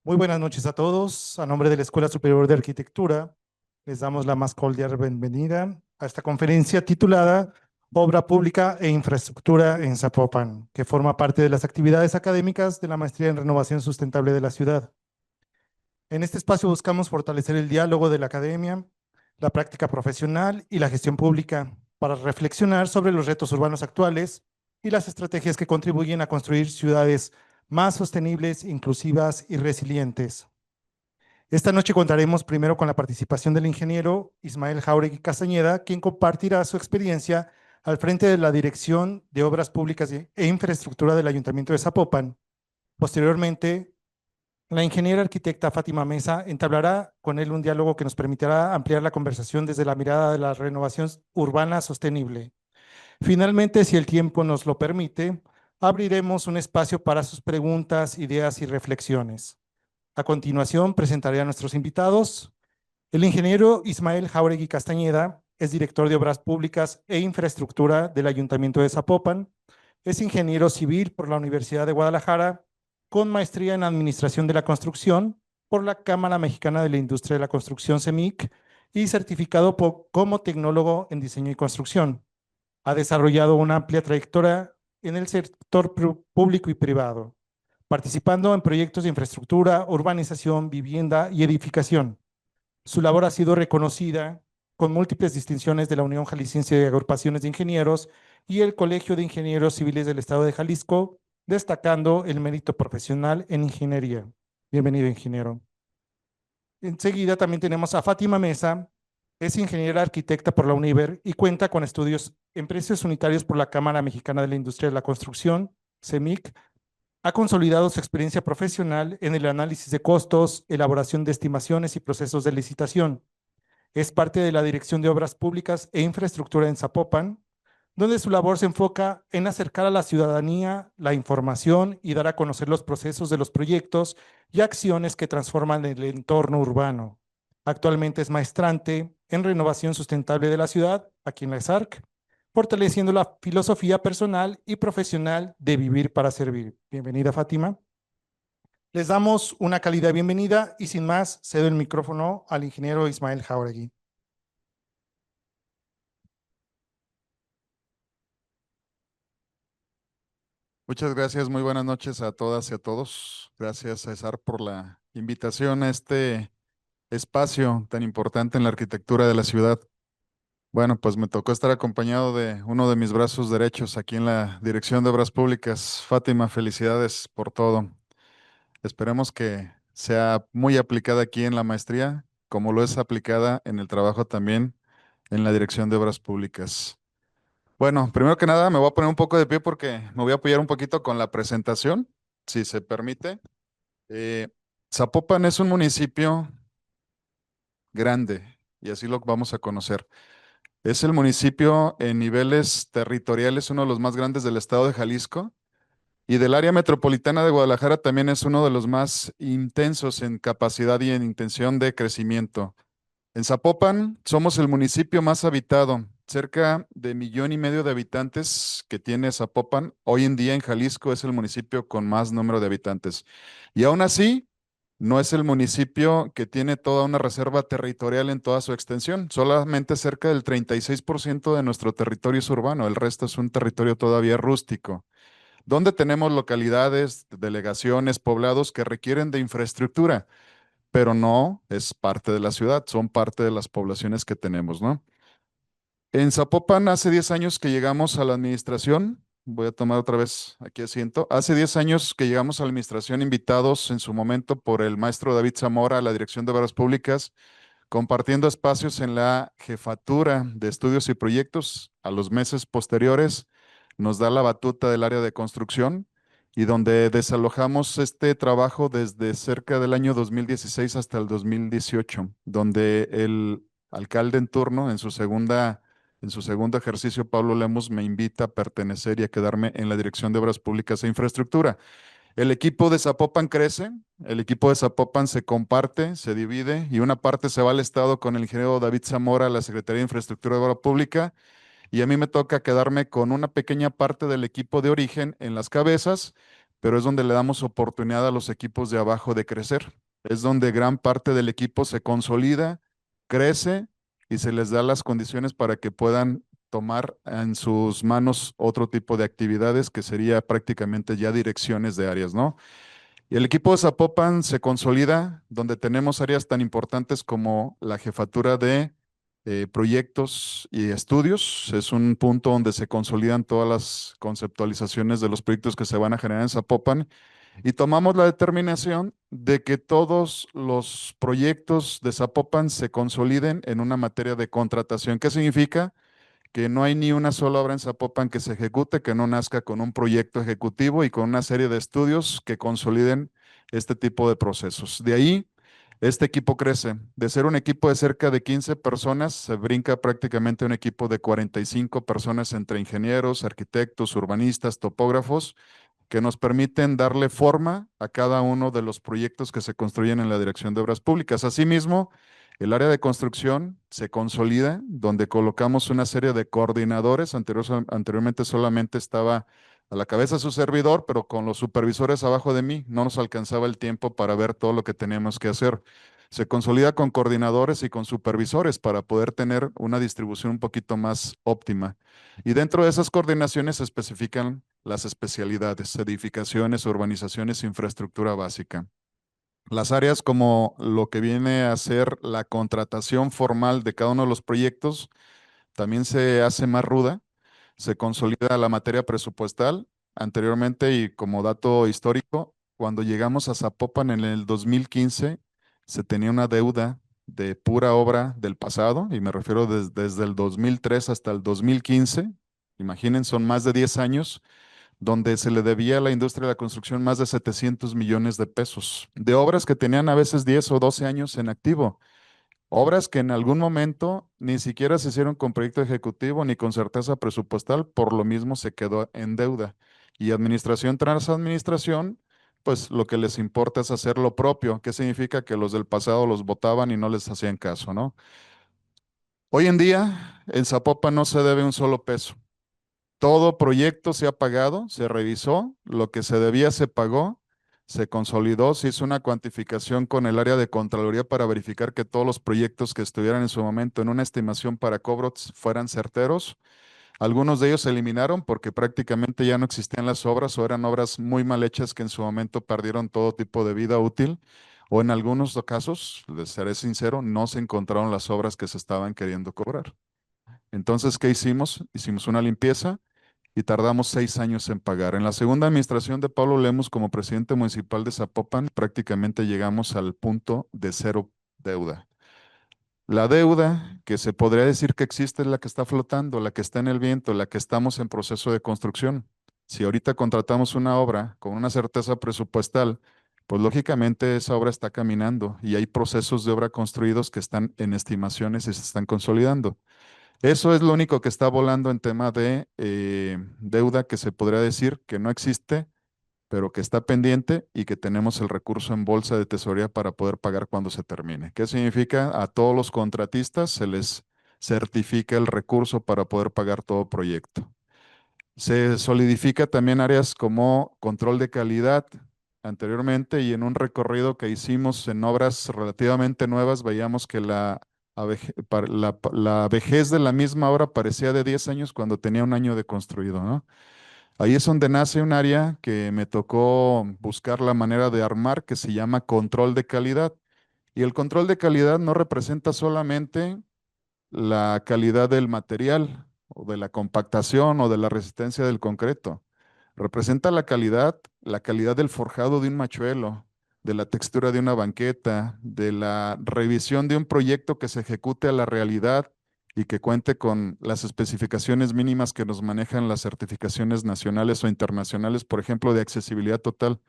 Muy buenas noches a todos. A nombre de la Escuela Superior de Arquitectura, les damos la más cordial bienvenida a esta conferencia titulada Obra Pública e Infraestructura en Zapopan, que forma parte de las actividades académicas de la Maestría en Renovación Sustentable de la Ciudad. En este espacio buscamos fortalecer el diálogo de la academia, la práctica profesional y la gestión pública para reflexionar sobre los retos urbanos actuales y las estrategias que contribuyen a construir ciudades más sostenibles, inclusivas y resilientes. Esta noche contaremos primero con la participación del ingeniero Ismael Jáuregui Castañeda, quien compartirá su experiencia al frente de la Dirección de Obras Públicas e Infraestructura del Ayuntamiento de Zapopan. Posteriormente, la ingeniera arquitecta Fátima Mesa entablará con él un diálogo que nos permitirá ampliar la conversación desde la mirada de la renovación urbana sostenible. Finalmente, si el tiempo nos lo permite, abriremos un espacio para sus preguntas, ideas y reflexiones. A continuación, presentaré a nuestros invitados. El ingeniero Ismael Jáuregui Castañeda es director de Obras Públicas e Infraestructura del Ayuntamiento de Zapopan. Es ingeniero civil por la Universidad de Guadalajara, con maestría en Administración de la Construcción por la Cámara Mexicana de la Industria de la Construcción, CEMIC, y certificado como tecnólogo en Diseño y Construcción. Ha desarrollado una amplia trayectoria en el sector público y privado, participando en proyectos de infraestructura, urbanización, vivienda y edificación. Su labor ha sido reconocida con múltiples distinciones de la Unión Jalisciense de Agrupaciones de Ingenieros y el Colegio de Ingenieros Civiles del Estado de Jalisco, destacando el mérito profesional en ingeniería. Bienvenido, ingeniero. Enseguida también tenemos a Fátima Mesa. Es ingeniera arquitecta por la UNIVER y cuenta con estudios en precios unitarios por la Cámara Mexicana de la Industria de la Construcción, CEMIC. Ha consolidado su experiencia profesional en el análisis de costos, elaboración de estimaciones y procesos de licitación. Es parte de la Dirección de Obras Públicas e Infraestructura en Zapopan, donde su labor se enfoca en acercar a la ciudadanía la información y dar a conocer los procesos de los proyectos y acciones que transforman el entorno urbano. Actualmente es maestrante en renovación sustentable de la ciudad, aquí en la ESARC, fortaleciendo la filosofía personal y profesional de vivir para servir. Bienvenida, Fátima. Les damos una cálida bienvenida y sin más, cedo el micrófono al ingeniero Ismael Jáuregui. Muchas gracias, muy buenas noches a todas y a todos. Gracias, César, por la invitación a este espacio tan importante en la arquitectura de la ciudad. Bueno, pues me tocó estar acompañado de uno de mis brazos derechos aquí en la Dirección de Obras Públicas. Fátima, felicidades por todo. Esperemos que sea muy aplicada aquí en la maestría, como lo es aplicada en el trabajo también en la Dirección de Obras Públicas. Bueno, primero que nada me voy a poner un poco de pie porque me voy a apoyar un poquito con la presentación, si se permite. Eh, Zapopan es un municipio grande y así lo vamos a conocer. Es el municipio en niveles territoriales, uno de los más grandes del estado de Jalisco y del área metropolitana de Guadalajara también es uno de los más intensos en capacidad y en intención de crecimiento. En Zapopan somos el municipio más habitado, cerca de 1,5 millones de habitantes que tiene Zapopan. Hoy en día en Jalisco es el municipio con más número de habitantes. Y aún así, no es el municipio que tiene toda una reserva territorial en toda su extensión. Solamente cerca del 36% de nuestro territorio es urbano, el resto es un territorio todavía rústico, donde tenemos localidades, delegaciones, poblados que requieren de infraestructura, pero no es parte de la ciudad, son parte de las poblaciones que tenemos, ¿no? En Zapopan hace 10 años que llegamos a la administración, voy a tomar otra vez aquí asiento, hace 10 años que llegamos a la administración invitados en su momento por el maestro David Zamora a la Dirección de Obras Públicas, compartiendo espacios en la jefatura de estudios y proyectos. A los meses posteriores nos da la batuta del área de construcción y donde desalojamos este trabajo desde cerca del año 2016 hasta el 2018, donde el alcalde en turno, en su segundo ejercicio, Pablo Lemos, me invita a pertenecer y a quedarme en la Dirección de Obras Públicas e Infraestructura. El equipo de Zapopan crece, el equipo de Zapopan se comparte, se divide y una parte se va al Estado con el ingeniero David Zamora a la Secretaría de Infraestructura de Obra Pública y a mí me toca quedarme con una pequeña parte del equipo de origen en las cabezas, pero es donde le damos oportunidad a los equipos de abajo de crecer. Es donde gran parte del equipo se consolida, crece y se les da las condiciones para que puedan tomar en sus manos otro tipo de actividades que sería prácticamente ya direcciones de áreas, ¿no? Y el equipo de Zapopan se consolida donde tenemos áreas tan importantes como la jefatura de proyectos y estudios. Es un punto donde se consolidan todas las conceptualizaciones de los proyectos que se van a generar en Zapopan y tomamos la determinación de que todos los proyectos de Zapopan se consoliden en una materia de contratación. ¿Qué significa? Que no hay ni una sola obra en Zapopan que se ejecute que no nazca con un proyecto ejecutivo y con una serie de estudios que consoliden este tipo de procesos. De ahí, este equipo crece. De ser un equipo de cerca de 15 personas, se brinca prácticamente a un equipo de 45 personas entre ingenieros, arquitectos, urbanistas, topógrafos, que nos permiten darle forma a cada uno de los proyectos que se construyen en la Dirección de Obras Públicas. Asimismo, el área de construcción se consolida, donde colocamos una serie de coordinadores. Anteriormente solamente estaba a la cabeza su servidor, pero con los supervisores abajo de mí no nos alcanzaba el tiempo para ver todo lo que teníamos que hacer. Se consolida con coordinadores y con supervisores para poder tener una distribución un poquito más óptima. Y dentro de esas coordinaciones se especifican las especialidades, edificaciones, urbanizaciones, infraestructura básica. Las áreas como lo que viene a ser la contratación formal de cada uno de los proyectos también se hace más ruda, se consolida la materia presupuestal. Anteriormente, y como dato histórico, cuando llegamos a Zapopan en el 2015, se tenía una deuda de pura obra del pasado, y me refiero desde el 2003 hasta el 2015. Imaginen, son más de 10 años donde se le debía a la industria de la construcción más de 700 millones de pesos, de obras que tenían a veces 10 o 12 años en activo, obras que en algún momento ni siquiera se hicieron con proyecto ejecutivo ni con certeza presupuestal, por lo mismo se quedó en deuda. Y administración tras administración, pues lo que les importa es hacer lo propio. ¿Qué significa? Que los del pasado los votaban y no les hacían caso, ¿no? Hoy en día, en Zapopan no se debe un solo peso. Todo proyecto se ha pagado, se revisó, lo que se debía se pagó, se consolidó, se hizo una cuantificación con el área de Contraloría para verificar que todos los proyectos que estuvieran en su momento en una estimación para cobros fueran certeros. Algunos de ellos se eliminaron porque prácticamente ya no existían las obras o eran obras muy mal hechas que en su momento perdieron todo tipo de vida útil. O en algunos casos, les seré sincero, no se encontraron las obras que se estaban queriendo cobrar. Entonces, ¿qué hicimos? Hicimos una limpieza y tardamos 6 años en pagar. En la segunda administración de Pablo Lemos como presidente municipal de Zapopan, prácticamente llegamos al punto de cero deuda. La deuda que se podría decir que existe es la que está flotando, la que está en el viento, la que estamos en proceso de construcción. Si ahorita contratamos una obra con una certeza presupuestal, pues lógicamente esa obra está caminando y hay procesos de obra construidos que están en estimaciones y se están consolidando. Eso es lo único que está volando en tema de deuda que se podría decir que no existe, pero que está pendiente y que tenemos el recurso en bolsa de tesorería para poder pagar cuando se termine. ¿Qué significa? A todos los contratistas se les certifica el recurso para poder pagar todo proyecto. Se solidifica también áreas como control de calidad. Anteriormente y en un recorrido que hicimos en obras relativamente nuevas, veíamos que la vejez de la misma obra parecía de 10 años cuando tenía un año de construido, ¿no? Ahí es donde nace un área que me tocó buscar la manera de armar que se llama control de calidad. Y el control de calidad no representa solamente la calidad del material o de la compactación o de la resistencia del concreto. Representa la calidad del forjado de un machuelo, de la textura de una banqueta, de la revisión de un proyecto que se ejecute a la realidad y que cuente con las especificaciones mínimas que nos manejan las certificaciones nacionales o internacionales, por ejemplo, de accesibilidad total,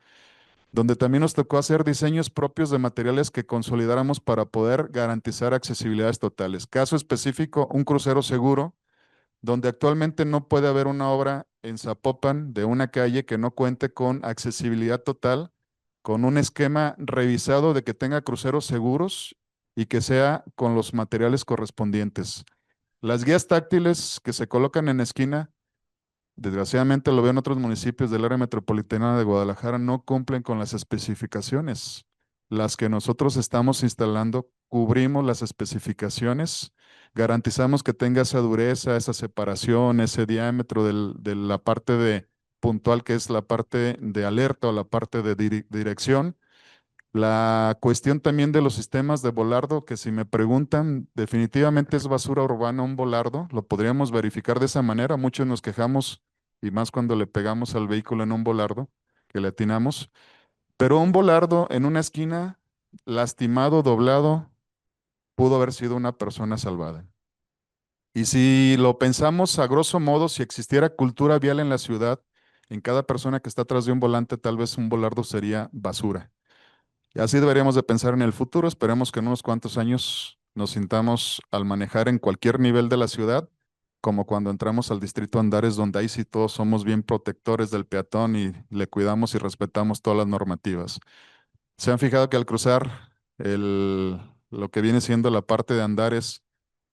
donde también nos tocó hacer diseños propios de materiales que consolidáramos para poder garantizar accesibilidades totales. Caso específico, un crucero seguro, donde actualmente no puede haber una obra en Zapopan de una calle que no cuente con accesibilidad total, con un esquema revisado de que tenga cruceros seguros y que sea con los materiales correspondientes. Las guías táctiles que se colocan en esquina desgraciadamente lo veo en otros municipios del área metropolitana de Guadalajara, no cumplen con las especificaciones. Las que nosotros estamos instalando, cubrimos las especificaciones, garantizamos que tenga esa dureza, esa separación, ese diámetro de la parte de puntual, que es la parte de alerta o la parte de dirección. La cuestión también de los sistemas de volardo, que si me preguntan, definitivamente es basura urbana un volardo, lo podríamos verificar de esa manera. Muchos nos quejamos, y más cuando le pegamos al vehículo en un volardo, que le atinamos. Pero un volardo en una esquina, lastimado, doblado, pudo haber sido una persona salvada. Y si lo pensamos a grosso modo, si existiera cultura vial en la ciudad, en cada persona que está atrás de un volante, tal vez un volardo sería basura. Y así deberíamos de pensar en el futuro. Esperemos que en unos cuantos años nos sintamos al manejar en cualquier nivel de la ciudad, como cuando entramos al distrito Andares, donde ahí sí todos somos bien protectores del peatón y le cuidamos y respetamos todas las normativas. ¿Se han fijado que al cruzar lo que viene siendo la parte de Andares,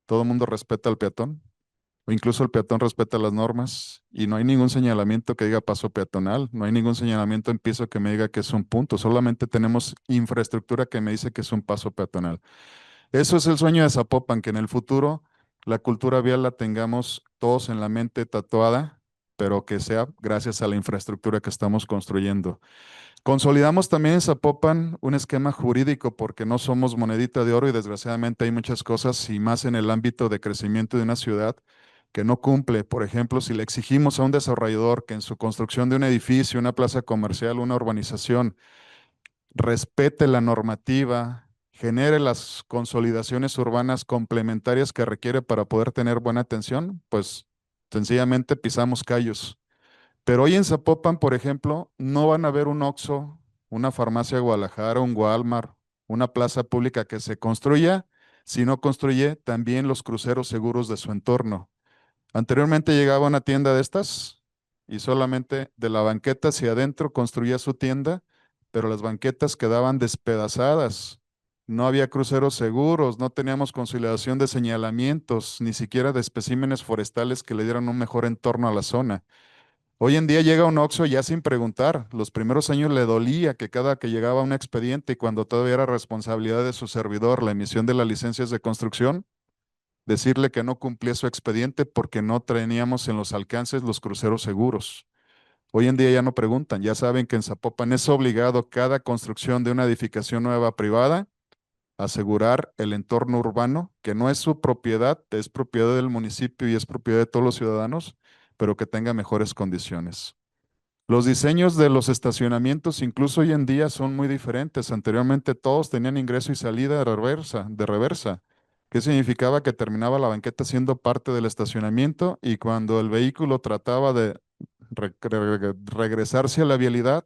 todo el mundo respeta al peatón? O incluso el peatón respeta las normas y no hay ningún señalamiento que diga paso peatonal, no hay ningún señalamiento en piso que me diga que es un punto, solamente tenemos infraestructura que me dice que es un paso peatonal. Eso es el sueño de Zapopan, que en el futuro la cultura vial la tengamos todos en la mente tatuada, pero que sea gracias a la infraestructura que estamos construyendo. Consolidamos también en Zapopan un esquema jurídico porque no somos monedita de oro y desgraciadamente hay muchas cosas y más en el ámbito de crecimiento de una ciudad que no cumple. Por ejemplo, si le exigimos a un desarrollador que en su construcción de un edificio, una plaza comercial, una urbanización, respete la normativa, genere las consolidaciones urbanas complementarias que requiere para poder tener buena atención, pues sencillamente pisamos callos. Pero hoy en Zapopan, por ejemplo, no van a ver un Oxxo, una farmacia Guadalajara, un Walmart, una plaza pública que se construya, si no construye también los cruceros seguros de su entorno. Anteriormente llegaba a una tienda de estas y solamente de la banqueta hacia adentro construía su tienda, pero las banquetas quedaban despedazadas. No había cruceros seguros, no teníamos consolidación de señalamientos, ni siquiera de especímenes forestales que le dieran un mejor entorno a la zona. Hoy en día llega un Oxxo ya sin preguntar. Los primeros años le dolía que cada que llegaba un expediente y cuando todavía era responsabilidad de su servidor la emisión de las licencias de construcción, decirle que no cumplía su expediente porque no teníamos en los alcances los cruceros seguros. Hoy en día ya no preguntan, ya saben que en Zapopan es obligado cada construcción de una edificación nueva privada asegurar el entorno urbano, que no es su propiedad, es propiedad del municipio y es propiedad de todos los ciudadanos, pero que tenga mejores condiciones. Los diseños de los estacionamientos incluso hoy en día son muy diferentes. Anteriormente todos tenían ingreso y salida de reversa. ¿Qué significaba? Que terminaba la banqueta siendo parte del estacionamiento y cuando el vehículo trataba de regresarse a la vialidad,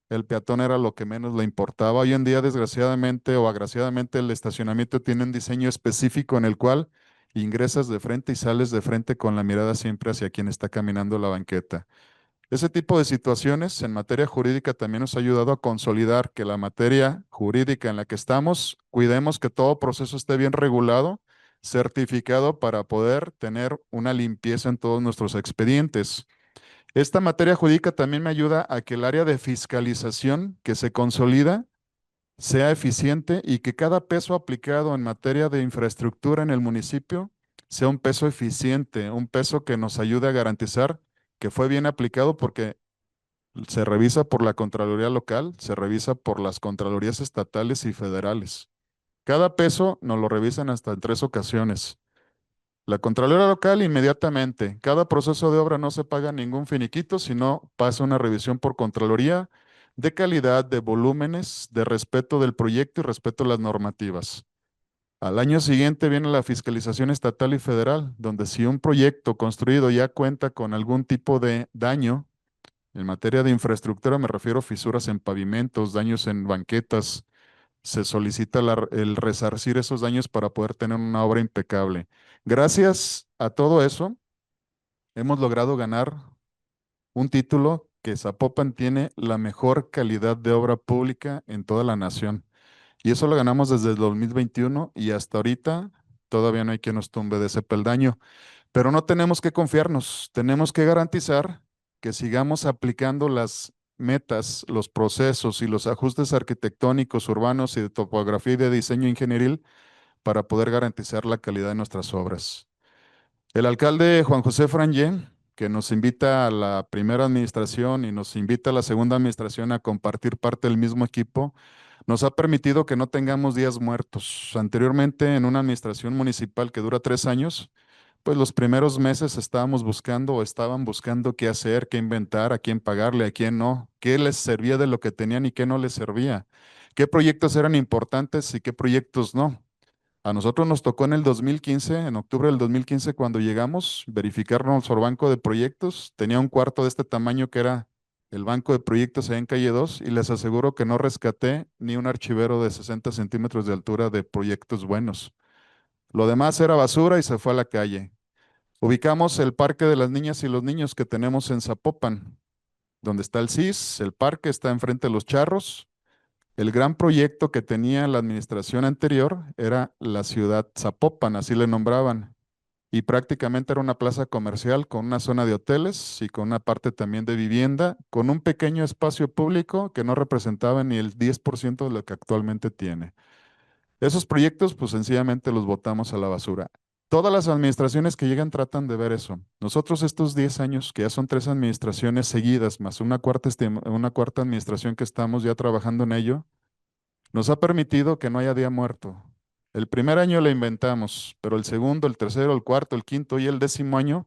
el peatón era lo que menos le importaba. Hoy en día, desgraciadamente o agraciadamente, el estacionamiento tiene un diseño específico en el cual ingresas de frente y sales de frente con la mirada siempre hacia quien está caminando la banqueta. Ese tipo de situaciones en materia jurídica también nos ha ayudado a consolidar que la materia jurídica en la que estamos, cuidemos que todo proceso esté bien regulado, certificado para poder tener una limpieza en todos nuestros expedientes. Esta materia jurídica también me ayuda a que el área de fiscalización que se consolida sea eficiente y que cada peso aplicado en materia de infraestructura en el municipio sea un peso eficiente, un peso que nos ayude a garantizar que fue bien aplicado porque se revisa por la Contraloría local, se revisa por las Contralorías estatales y federales. Cada peso nos lo revisan hasta en 3 ocasiones. La Contraloría local inmediatamente. Cada proceso de obra no se paga ningún finiquito, sino pasa una revisión por Contraloría de calidad, de volúmenes, de respeto del proyecto y respeto a las normativas. Al año siguiente viene la fiscalización estatal y federal, donde si un proyecto construido ya cuenta con algún tipo de daño, en materia de infraestructura me refiero a fisuras en pavimentos, daños en banquetas, se solicita el resarcir esos daños para poder tener una obra impecable. Gracias a todo eso, hemos logrado ganar un título que Zapopan tiene la mejor calidad de obra pública en toda la nación. Y eso lo ganamos desde el 2021 y hasta ahorita todavía no hay quien nos tumbe de ese peldaño. Pero no tenemos que confiarnos, tenemos que garantizar que sigamos aplicando las metas, los procesos y los ajustes arquitectónicos, urbanos y de topografía y de diseño ingenieril para poder garantizar la calidad de nuestras obras. El alcalde Juan José Frangé, que nos invita a la primera administración y nos invita a la segunda administración a compartir parte del mismo equipo, nos ha permitido que no tengamos días muertos. Anteriormente, en una administración municipal que dura 3 años, pues los primeros meses estábamos buscando o estaban buscando qué hacer, qué inventar, a quién pagarle, a quién no, qué les servía de lo que tenían y qué no les servía, qué proyectos eran importantes y qué proyectos no. A nosotros nos tocó en el 2015, en octubre del 2015, cuando llegamos, verificar nuestro banco de proyectos. Tenía un cuarto de este tamaño que era el banco de proyectos allá en calle 2 y les aseguro que no rescaté ni un archivero de 60 centímetros de altura de proyectos buenos. Lo demás era basura y se fue a la calle. Ubicamos el Parque de las Niñas y los Niños que tenemos en Zapopan, donde está el CIS, el parque está enfrente de los charros. El gran proyecto que tenía la administración anterior era la ciudad Zapopan, así le nombraban, y prácticamente era una plaza comercial con una zona de hoteles y con una parte también de vivienda, con un pequeño espacio público que no representaba ni el 10% de lo que actualmente tiene. Esos proyectos, pues sencillamente los botamos a la basura. Todas las administraciones que llegan tratan de ver eso. Nosotros estos 10 años, que ya son 3 administraciones seguidas, más una cuarta administración que estamos ya trabajando en ello, nos ha permitido que no haya día muerto. El primer año la inventamos, pero el segundo, el tercero, el cuarto, el quinto y el 10.º año,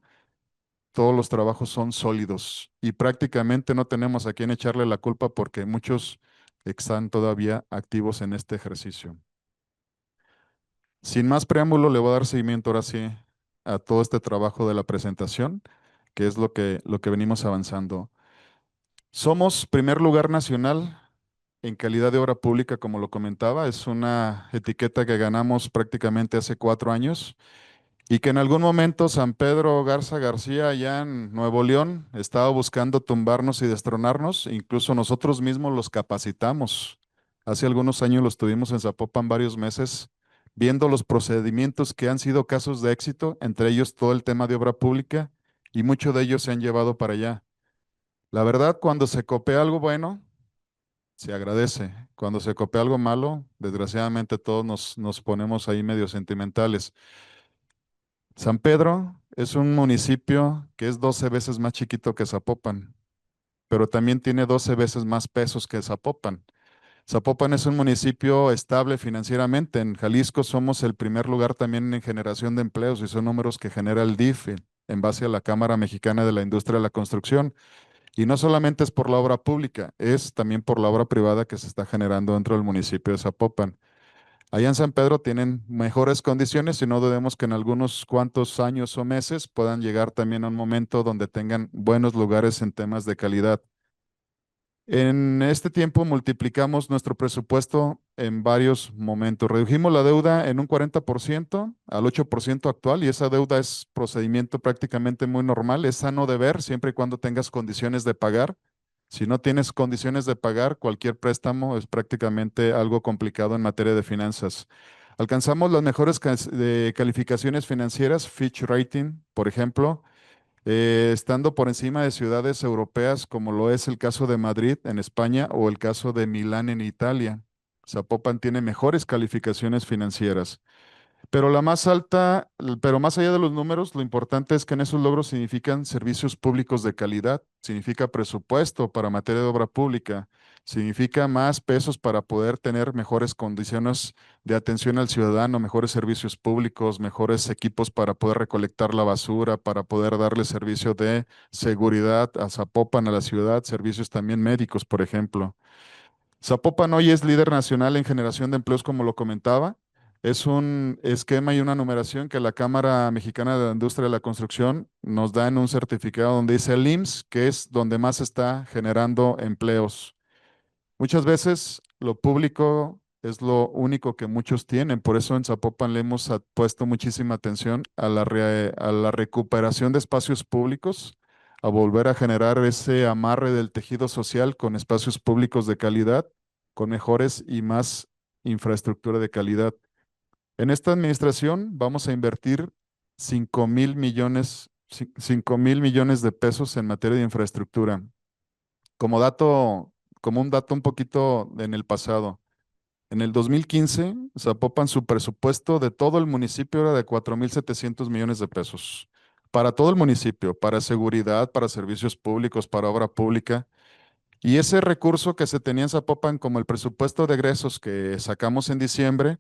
todos los trabajos son sólidos y prácticamente no tenemos a quién echarle la culpa porque muchos están todavía activos en este ejercicio. Sin más preámbulo, le voy a dar seguimiento ahora sí a todo este trabajo de la presentación, que es lo que venimos avanzando. Somos primer lugar nacional en calidad de obra pública, como lo comentaba. Es una etiqueta que ganamos prácticamente hace 4 años y que en algún momento San Pedro Garza García, allá en Nuevo León, estaba buscando tumbarnos y destronarnos. Incluso nosotros mismos los capacitamos. Hace algunos años los tuvimos en Zapopan varios meses, viendo los procedimientos que han sido casos de éxito, entre ellos todo el tema de obra pública, y muchos de ellos se han llevado para allá. La verdad, cuando se copia algo bueno, se agradece. Cuando se copia algo malo, desgraciadamente todos nos ponemos ahí medio sentimentales. San Pedro es un municipio que es 12 veces más chiquito que Zapopan, pero también tiene 12 veces más pesos que Zapopan. Zapopan es un municipio estable financieramente. En Jalisco somos el primer lugar también en generación de empleos y son números que genera el DIF en base a la Cámara Mexicana de la Industria de la Construcción. Y no solamente es por la obra pública, es también por la obra privada que se está generando dentro del municipio de Zapopan. Allá en San Pedro tienen mejores condiciones y no dudemos que en algunos cuantos años o meses puedan llegar también a un momento donde tengan buenos lugares en temas de calidad. En este tiempo multiplicamos nuestro presupuesto en varios momentos. Redujimos la deuda en un 40% al 8% actual y esa deuda es procedimiento prácticamente muy normal. Es sano de ver siempre y cuando tengas condiciones de pagar. Si no tienes condiciones de pagar, cualquier préstamo es prácticamente algo complicado en materia de finanzas. Alcanzamos las mejores calificaciones financieras, Fitch Rating, por ejemplo, estando por encima de ciudades europeas como lo es el caso de Madrid en España o el caso de Milán en Italia. Zapopan tiene mejores calificaciones financieras. Pero la más alta, pero más allá de los números, lo importante es que en esos logros significan servicios públicos de calidad, significa presupuesto para materia de obra pública, significa más pesos para poder tener mejores condiciones de atención al ciudadano, mejores servicios públicos, mejores equipos para poder recolectar la basura, para poder darle servicio de seguridad a Zapopan, a la ciudad, servicios también médicos, por ejemplo. Zapopan hoy es líder nacional en generación de empleos, como lo comentaba. Es un esquema y una numeración que la Cámara Mexicana de la Industria de la Construcción nos da en un certificado donde dice el IMSS, que es donde más está generando empleos. Muchas veces lo público es lo único que muchos tienen, por eso en Zapopan le hemos puesto muchísima atención a la recuperación de espacios públicos, a volver a generar ese amarre del tejido social con espacios públicos de calidad, con mejores y más infraestructura de calidad. En esta administración vamos a invertir 5 mil millones de pesos en materia de infraestructura. Como dato, como un dato un poquito en el pasado. En el 2015, Zapopan, su presupuesto de todo el municipio era de 4.700 millones de pesos. Para todo el municipio, para seguridad, para servicios públicos, para obra pública. Y ese recurso que se tenía en Zapopan como el presupuesto de egresos que sacamos en diciembre,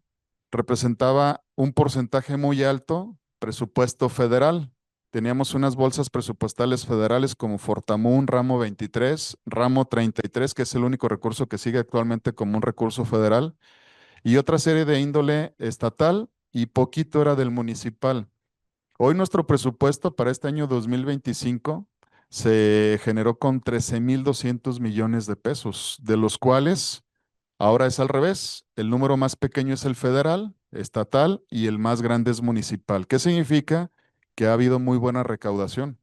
representaba un porcentaje muy alto, presupuesto federal. Teníamos unas bolsas presupuestales federales como Fortamun, ramo 23, ramo 33, que es el único recurso que sigue actualmente como un recurso federal, y otra serie de índole estatal y poquito era del municipal. Hoy nuestro presupuesto para este año 2025 se generó con 13.200 millones de pesos, de los cuales ahora es al revés. El número más pequeño es el federal, estatal y el más grande es municipal. ¿Qué significa? Que ha habido muy buena recaudación.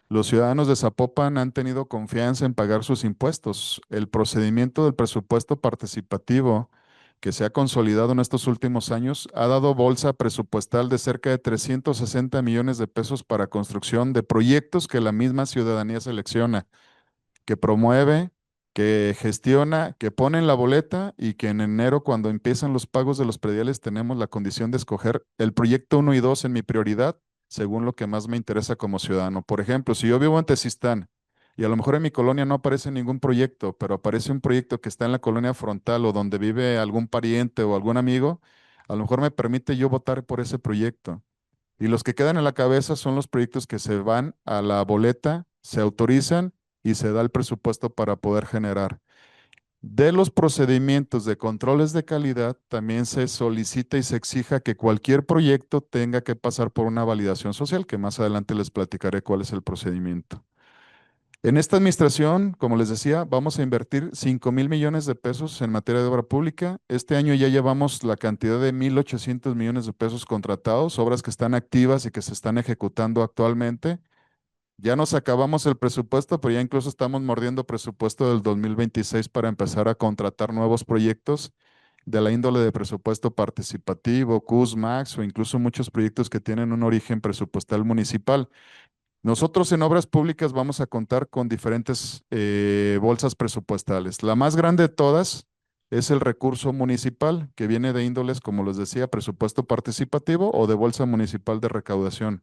Los ciudadanos de Zapopan han tenido confianza en pagar sus impuestos. El procedimiento del presupuesto participativo que se ha consolidado en estos últimos años ha dado bolsa presupuestal de cerca de 360 millones de pesos para construcción de proyectos que la misma ciudadanía selecciona, que promueve, que gestiona, que pone en la boleta y que en enero, cuando empiezan los pagos de los prediales, tenemos la condición de escoger el proyecto uno y 2 en mi prioridad, según lo que más me interesa como ciudadano. Por ejemplo, si yo vivo en Tezistán y a lo mejor en mi colonia no aparece ningún proyecto, pero aparece un proyecto que está en la colonia frontal o donde vive algún pariente o algún amigo, a lo mejor me permite yo votar por ese proyecto. Y los que quedan en la cabeza son los proyectos que se van a la boleta, se autorizan y se da el presupuesto para poder generar. De los procedimientos de controles de calidad, también se solicita y se exija que cualquier proyecto tenga que pasar por una validación social, que más adelante les platicaré cuál es el procedimiento. En esta administración, como les decía, vamos a invertir 5.000 millones de pesos en materia de obra pública. Este año ya llevamos la cantidad de 1.800 millones de pesos contratados, obras que están activas y que se están ejecutando actualmente. Ya nos acabamos el presupuesto, pero ya incluso estamos mordiendo presupuesto del 2026 para empezar a contratar nuevos proyectos de la índole de presupuesto participativo, CUSMAX o incluso muchos proyectos que tienen un origen presupuestal municipal. Nosotros en obras públicas vamos a contar con diferentes bolsas presupuestales. La más grande de todas es el recurso municipal, que viene de índoles, como les decía, presupuesto participativo o de bolsa municipal de recaudación.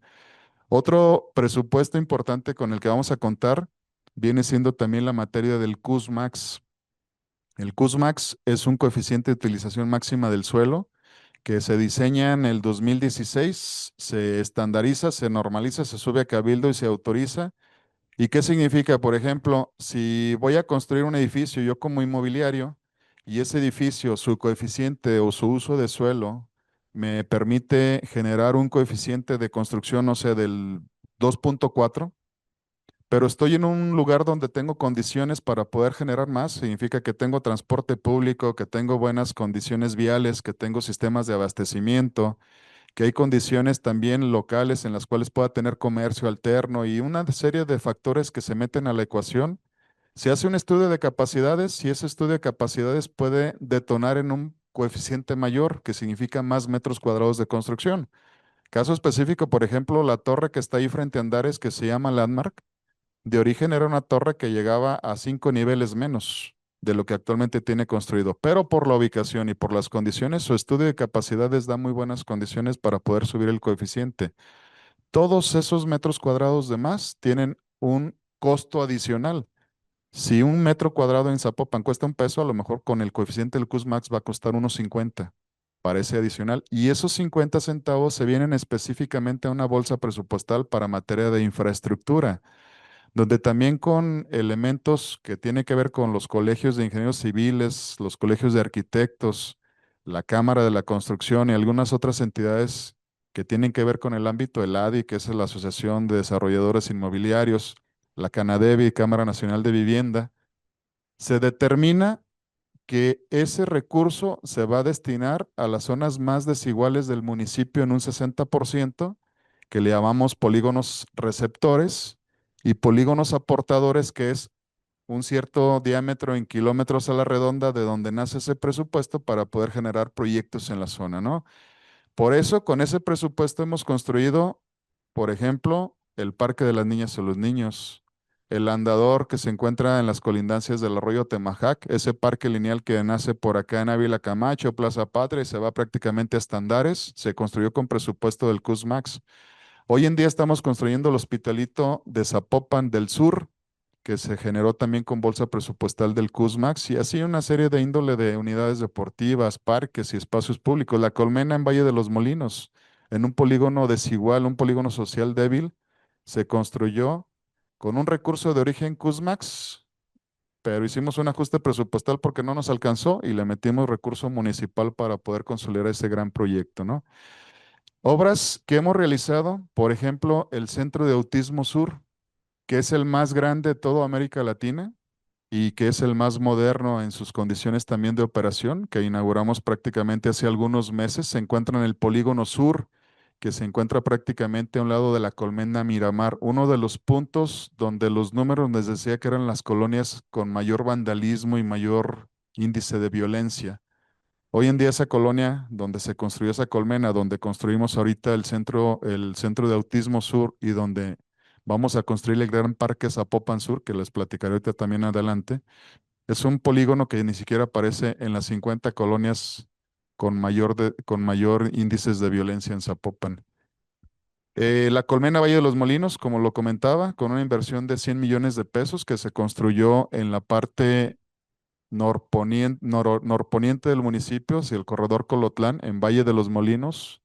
Otro presupuesto importante con el que vamos a contar viene siendo también la materia del CUSMAX. El CUSMAX es un coeficiente de utilización máxima del suelo que se diseña en el 2016, se estandariza, se normaliza, se sube a cabildo y se autoriza. ¿Y qué significa? Por ejemplo, si voy a construir un edificio yo como inmobiliario y ese edificio, su coeficiente o su uso de suelo me permite generar un coeficiente de construcción, no sé, del 2.4, pero estoy en un lugar donde tengo condiciones para poder generar más, significa que tengo transporte público, que tengo buenas condiciones viales, que tengo sistemas de abastecimiento, que hay condiciones también locales en las cuales pueda tener comercio alterno y una serie de factores que se meten a la ecuación. Se hace un estudio de capacidades y ese estudio de capacidades puede detonar en un coeficiente mayor, que significa más metros cuadrados de construcción. Caso específico, por ejemplo, la torre que está ahí frente a Andares, que se llama Landmark, de origen era una torre que llegaba a 5 niveles menos de lo que actualmente tiene construido, pero por la ubicación y por las condiciones, su estudio de capacidades da muy buenas condiciones para poder subir el coeficiente. Todos esos metros cuadrados de más tienen un costo adicional. Si un metro cuadrado en Zapopan cuesta un peso, a lo mejor con el coeficiente del CUSMAX va a costar unos 50. Parece adicional. Y esos 50 centavos se vienen específicamente a una bolsa presupuestal para materia de infraestructura, donde también con elementos que tienen que ver con los colegios de ingenieros civiles, los colegios de arquitectos, la Cámara de la Construcción y algunas otras entidades que tienen que ver con el ámbito del ADI, que es la Asociación de Desarrolladores Inmobiliarios, la Canadevi, Cámara Nacional de Vivienda, se determina que ese recurso se va a destinar a las zonas más desiguales del municipio en un 60%, que le llamamos polígonos receptores, y polígonos aportadores, que es un cierto diámetro en kilómetros a la redonda de donde nace ese presupuesto para poder generar proyectos en la zona, ¿no? Por eso, con ese presupuesto hemos construido por ejemplo, el Parque de las Niñas y los Niños, el andador que se encuentra en las colindancias del arroyo Temajac, ese parque lineal que nace por acá en Ávila Camacho, Plaza Patria y se va prácticamente hasta Andares, se construyó con presupuesto del CUSMAX. Hoy en día estamos construyendo el Hospitalito de Zapopan del Sur, que se generó también con bolsa presupuestal del CUSMAX, y así una serie de índole de unidades deportivas, parques y espacios públicos. La Colmena en Valle de los Molinos, en un polígono desigual, un polígono social débil, se construyó con un recurso de origen CUSMAX, pero hicimos un ajuste presupuestal porque no nos alcanzó y le metimos recurso municipal para poder consolidar ese gran proyecto, ¿no? Obras que hemos realizado, por ejemplo, el Centro de Autismo Sur, que es el más grande de toda América Latina y que es el más moderno en sus condiciones también de operación, que inauguramos prácticamente hace algunos meses. Se encuentra en el Polígono Sur, que se encuentra prácticamente a un lado de la Colmena Miramar, uno de los puntos donde los números les decía que eran las colonias con mayor vandalismo y mayor índice de violencia. Hoy en día esa colonia donde se construyó esa colmena, donde construimos ahorita el centro de Autismo Sur y donde vamos a construir el gran parque Zapopan Sur, que les platicaré ahorita también adelante, es un polígono que ni siquiera aparece en las 50 colonias con mayor índices de violencia en Zapopan. La Colmena Valle de los Molinos, como lo comentaba, con una inversión de 100 millones de pesos que se construyó en la parte norponiente del municipio, hacia el corredor Colotlán, en Valle de los Molinos.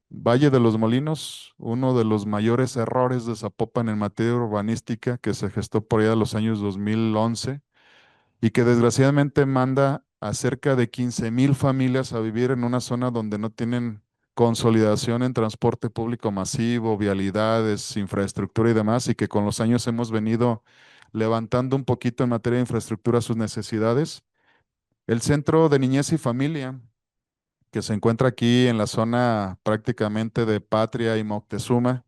Valle de los Molinos, uno de los mayores errores de Zapopan en materia urbanística que se gestó por allá de los años 2011 y que desgraciadamente manda a cerca de 15,000 familias a vivir en una zona donde no tienen consolidación en transporte público masivo, vialidades, infraestructura y demás, y que con los años hemos venido levantando un poquito en materia de infraestructura sus necesidades. El Centro de Niñez y Familia, que se encuentra aquí en la zona prácticamente de Patria y Moctezuma,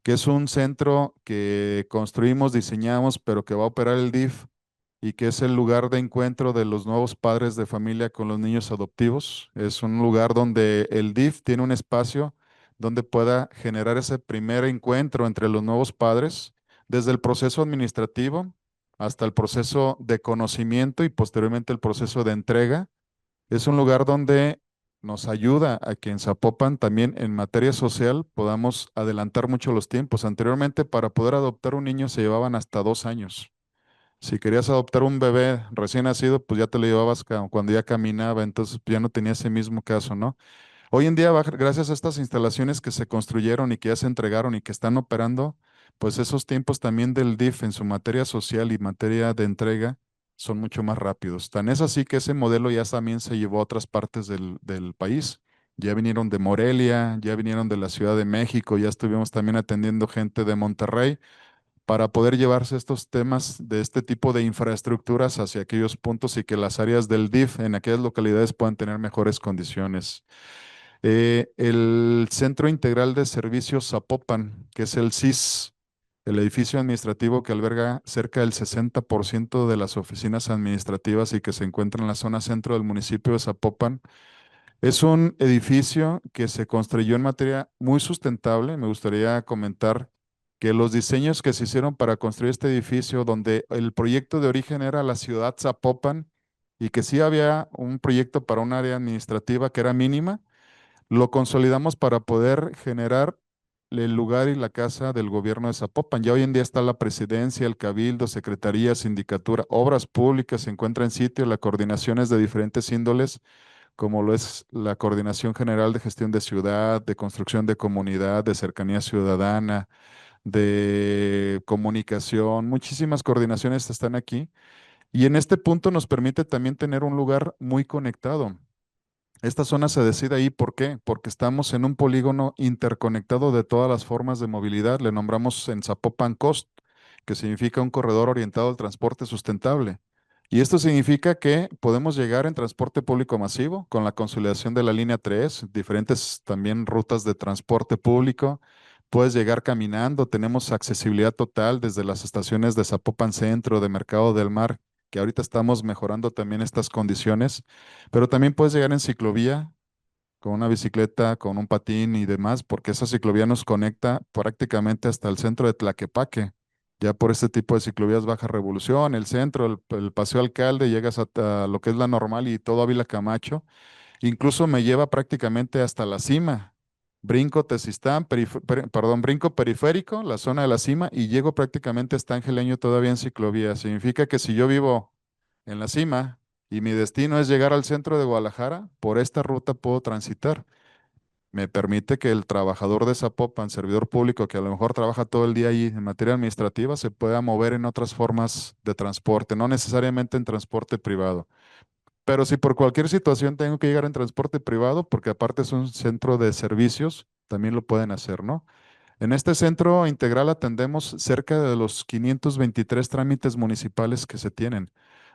que es un centro que construimos, diseñamos, pero que va a operar el DIF y que es el lugar de encuentro de los nuevos padres de familia con los niños adoptivos. Es un lugar donde el DIF tiene un espacio donde pueda generar ese primer encuentro entre los nuevos padres, desde el proceso administrativo hasta el proceso de conocimiento y posteriormente el proceso de entrega. Es un lugar donde nos ayuda a que en Zapopan también en materia social podamos adelantar mucho los tiempos. Anteriormente, para poder adoptar un niño se llevaban hasta 2 años. Si querías adoptar un bebé recién nacido, pues ya te lo llevabas cuando ya caminaba, entonces ya no tenía ese mismo caso, ¿no? Hoy en día, gracias a estas instalaciones que se construyeron y que ya se entregaron y que están operando, pues esos tiempos también del DIF en su materia social y materia de entrega son mucho más rápidos. Tan es así que ese modelo ya también se llevó a otras partes del país. Ya vinieron de Morelia, ya vinieron de la Ciudad de México, ya estuvimos también atendiendo gente de Monterrey para poder llevarse estos temas de este tipo de infraestructuras hacia aquellos puntos y que las áreas del DIF en aquellas localidades puedan tener mejores condiciones. El Centro Integral de Servicios Zapopan, que es el CIS, el edificio administrativo que alberga cerca del 60% de las oficinas administrativas y que se encuentra en la zona centro del municipio de Zapopan, es un edificio que se construyó en materia muy sustentable. Me gustaría comentar que los diseños que se hicieron para construir este edificio, donde el proyecto de origen era la ciudad Zapopan y que sí había un proyecto para un área administrativa que era mínima, lo consolidamos para poder generar el lugar y la casa del gobierno de Zapopan. Ya hoy en día está la presidencia, el cabildo, secretaría, sindicatura, obras públicas, se encuentra en sitio, la coordinación es de diferentes índoles, como lo es la Coordinación General de Gestión de Ciudad, de Construcción de Comunidad, de Cercanía Ciudadana, de Comunicación. Muchísimas coordinaciones están aquí. Y en este punto nos permite también tener un lugar muy conectado. Esta zona se decide ahí, ¿por qué? Porque estamos en un polígono interconectado de todas las formas de movilidad. Le nombramos en Zapopan Coast, que significa un corredor orientado al transporte sustentable. Y esto significa que podemos llegar en transporte público masivo con la consolidación de la línea 3, diferentes también rutas de transporte público. Puedes llegar caminando, tenemos accesibilidad total desde las estaciones de Zapopan Centro, de Mercado del Mar, que ahorita estamos mejorando también estas condiciones, pero también puedes llegar en ciclovía con una bicicleta, con un patín y demás, porque esa ciclovía nos conecta prácticamente hasta el centro de Tlaquepaque. Ya por este tipo de ciclovías Baja Revolución, el centro, el Paseo Alcalde, llegas a lo que es la normal y todo Ávila Camacho. Incluso me lleva prácticamente hasta la cima. Brinco Tezistán, perdón, brinco periférico, la zona de la cima, y llego prácticamente hasta Angeleño todavía en ciclovía. Significa que si yo vivo en la cima y mi destino es llegar al centro de Guadalajara, por esta ruta puedo transitar. Me permite que el trabajador de Zapopan, servidor público, que a lo mejor trabaja todo el día ahí en materia administrativa, se pueda mover en otras formas de transporte, no necesariamente en transporte privado. Pero si por cualquier situación tengo que llegar en transporte privado, porque aparte es un centro de servicios, también lo pueden hacer, ¿no? En este centro integral atendemos cerca de los 523 trámites municipales que se tienen,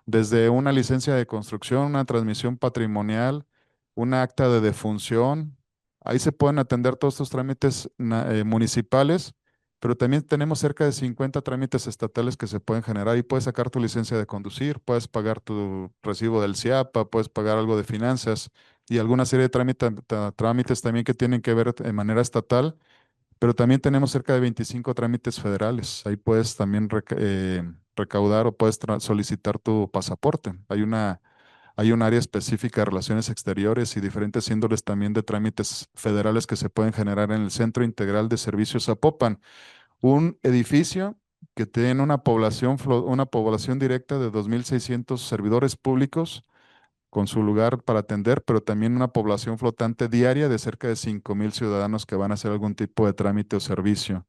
desde una licencia de construcción, una transmisión patrimonial, una acta de defunción. Ahí se pueden atender todos estos trámites municipales, pero también tenemos cerca de 50 trámites estatales que se pueden generar y puedes sacar tu licencia de conducir, puedes pagar tu recibo del CIAPA, puedes pagar algo de finanzas y alguna serie de trámites también que tienen que ver de manera estatal, pero también tenemos cerca de 25 trámites federales. Ahí puedes también recaudar o puedes solicitar tu pasaporte. Hay un área específica de relaciones exteriores y diferentes índoles también de trámites federales que se pueden generar en el Centro Integral de Servicios Zapopan, un edificio que tiene una población directa de 2.600 servidores públicos con su lugar para atender, pero también una población flotante diaria de cerca de 5.000 ciudadanos que van a hacer algún tipo de trámite o servicio.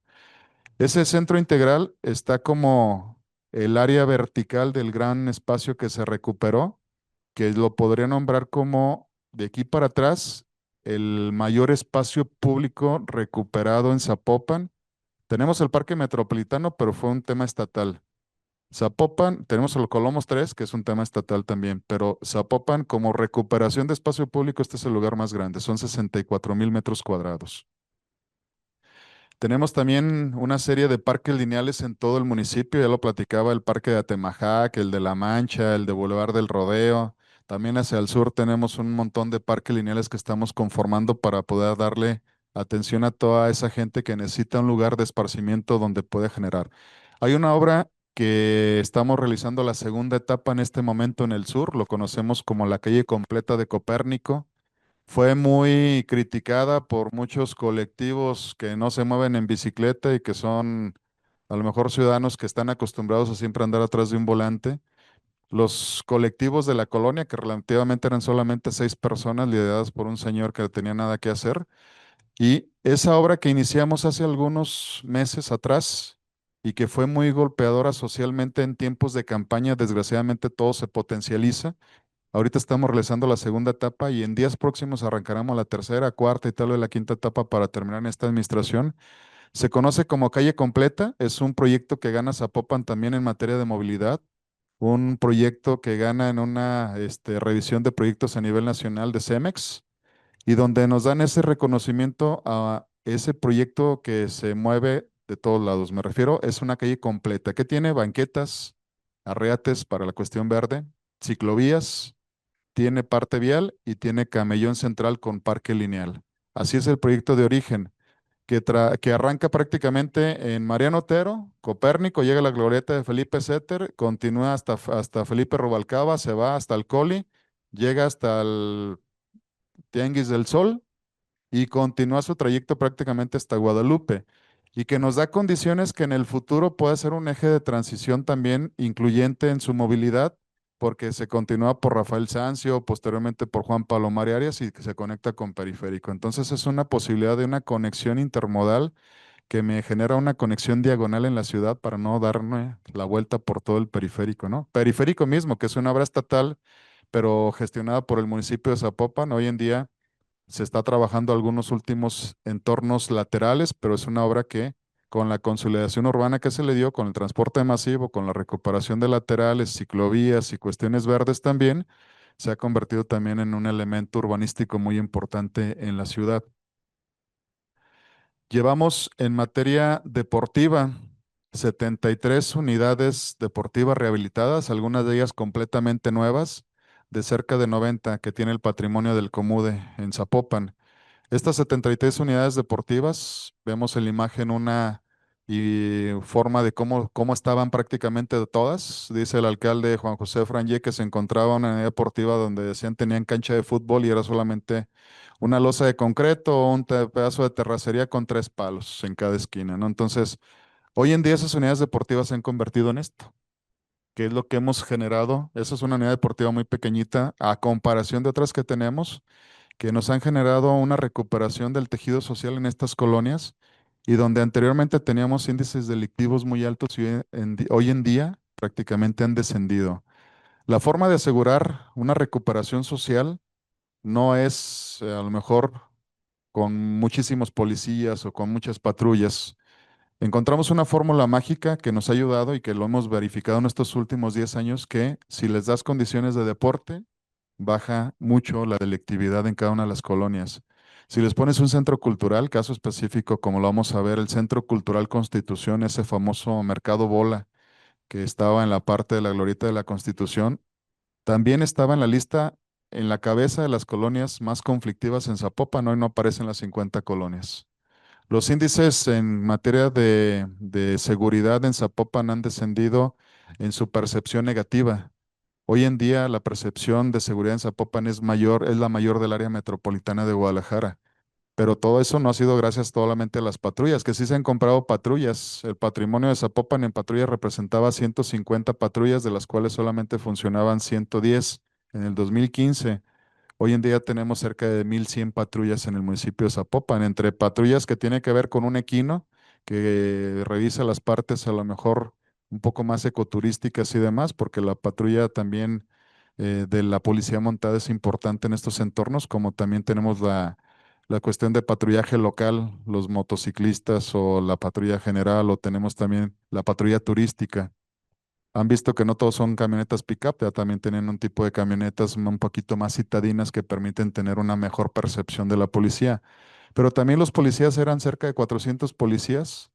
Ese centro integral está como el área vertical del gran espacio que se recuperó, que lo podría nombrar como de aquí para atrás el mayor espacio público recuperado en Zapopan. Tenemos el Parque Metropolitano, pero fue un tema estatal. Zapopan, tenemos el Colomos 3, que es un tema estatal también, pero Zapopan como recuperación de espacio público, este es el lugar más grande, son 64.000 metros cuadrados. Tenemos también una serie de parques lineales en todo el municipio, ya lo platicaba, el Parque de Atemajac, el de La Mancha, el de Boulevard del Rodeo. También hacia el sur tenemos un montón de parques lineales que estamos conformando para poder darle atención a toda esa gente que necesita un lugar de esparcimiento donde puede generar. Hay una obra que estamos realizando la segunda etapa en este momento en el sur, lo conocemos como la calle completa de Copérnico. Fue muy criticada por muchos colectivos que no se mueven en bicicleta y que son a lo mejor ciudadanos que están acostumbrados a siempre andar atrás de un volante. Los colectivos de la colonia, que relativamente eran solamente 6 personas, lideradas por un señor que no tenía nada que hacer. Y esa obra que iniciamos hace algunos meses atrás y que fue muy golpeadora socialmente en tiempos de campaña, desgraciadamente todo se potencializa. Ahorita estamos realizando la segunda etapa y en días próximos arrancaremos la tercera, cuarta y tal vez la quinta etapa para terminar en esta administración. Se conoce como Calle Completa, es un proyecto que gana Zapopan también en materia de movilidad, un proyecto que gana en una revisión de proyectos a nivel nacional de CEMEX y donde nos dan ese reconocimiento a ese proyecto que se mueve de todos lados. Me refiero, es una calle completa que tiene banquetas, arreates para la cuestión verde, ciclovías, tiene parte vial y tiene camellón central con parque lineal. Así es el proyecto de origen, que arranca prácticamente en Mariano Otero, Copérnico, llega a la glorieta de Felipe Setter, continúa hasta Felipe Rubalcaba, se va hasta el Coli, llega hasta el Tianguis del Sol y continúa su trayecto prácticamente hasta Guadalupe y que nos da condiciones que en el futuro pueda ser un eje de transición también incluyente en su movilidad, porque se continúa por Rafael Sanzio, posteriormente por Juan Palomar Arias y que se conecta con Periférico. Entonces es una posibilidad de una conexión intermodal que me genera una conexión diagonal en la ciudad para no darme la vuelta por todo el periférico, ¿no? Periférico mismo, que es una obra estatal, pero gestionada por el municipio de Zapopan. Hoy en día se está trabajando algunos últimos entornos laterales, pero es una obra que con la consolidación urbana que se le dio, con el transporte masivo, con la recuperación de laterales, ciclovías y cuestiones verdes también, se ha convertido también en un elemento urbanístico muy importante en la ciudad. Llevamos en materia deportiva 73 unidades deportivas rehabilitadas, algunas de ellas completamente nuevas, de cerca de 90 que tiene el patrimonio del Comude en Zapopan. Estas 73 unidades deportivas, vemos en la imagen una forma de cómo estaban prácticamente todas. Dice el alcalde Juan José Frangé que se encontraba una unidad deportiva donde decían tenían cancha de fútbol y era solamente una losa de concreto o un pedazo de terracería con 3 palos en cada esquina, ¿no? Entonces, hoy en día esas unidades deportivas se han convertido en esto, que es lo que hemos generado. Esa es una unidad deportiva muy pequeñita a comparación de otras que tenemos que nos han generado una recuperación del tejido social en estas colonias y donde anteriormente teníamos índices delictivos muy altos y hoy en día prácticamente han descendido. La forma de asegurar una recuperación social no es a lo mejor con muchísimos policías o con muchas patrullas. Encontramos una fórmula mágica que nos ha ayudado y que lo hemos verificado en estos últimos 10 años, que si les das condiciones de deporte, baja mucho la delictividad en cada una de las colonias. Si les pones un centro cultural, caso específico, como lo vamos a ver, el Centro Cultural Constitución, ese famoso Mercado Bola que estaba en la parte de la glorieta de la Constitución, también estaba en la lista en la cabeza de las colonias más conflictivas en Zapopan. Hoy no aparecen las 50 colonias. Los índices en materia de seguridad en Zapopan han descendido en su percepción negativa. Hoy en día la percepción de seguridad en Zapopan es mayor, es la mayor del área metropolitana de Guadalajara. Pero todo eso no ha sido gracias solamente a las patrullas, que sí se han comprado patrullas. El patrimonio de Zapopan en patrullas representaba 150 patrullas, de las cuales solamente funcionaban 110 en el 2015. Hoy en día tenemos cerca de 1,100 patrullas en el municipio de Zapopan, entre patrullas que tiene que ver con un equino que revisa las partes a lo mejor un poco más ecoturísticas y demás, porque la patrulla también de la policía montada es importante en estos entornos, como también tenemos la cuestión de patrullaje local, los motociclistas o la patrulla general, o tenemos también la patrulla turística. Han visto que no todos son camionetas pick-up, ya también tienen un tipo de camionetas un poquito más citadinas que permiten tener una mejor percepción de la policía. Pero también los policías eran cerca de 400 policías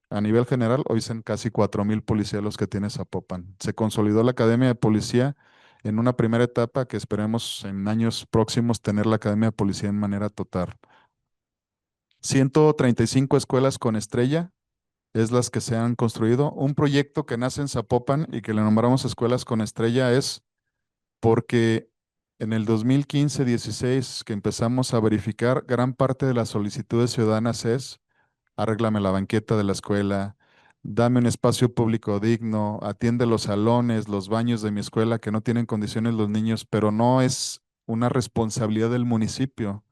a nivel general, hoy son casi 4,000 policías los que tiene Zapopan. Se consolidó la Academia de Policía en una primera etapa que esperemos en años próximos tener la Academia de Policía en manera total. 135 escuelas con estrella es las que se han construido. Un proyecto que nace en Zapopan y que le nombramos Escuelas con Estrella es porque en el 2015-16 que empezamos a verificar, gran parte de las solicitudes ciudadanas es arréglame la banqueta de la escuela, dame un espacio público digno, atiende los salones, los baños de mi escuela que no tienen condiciones los niños, pero no es una responsabilidad del municipio.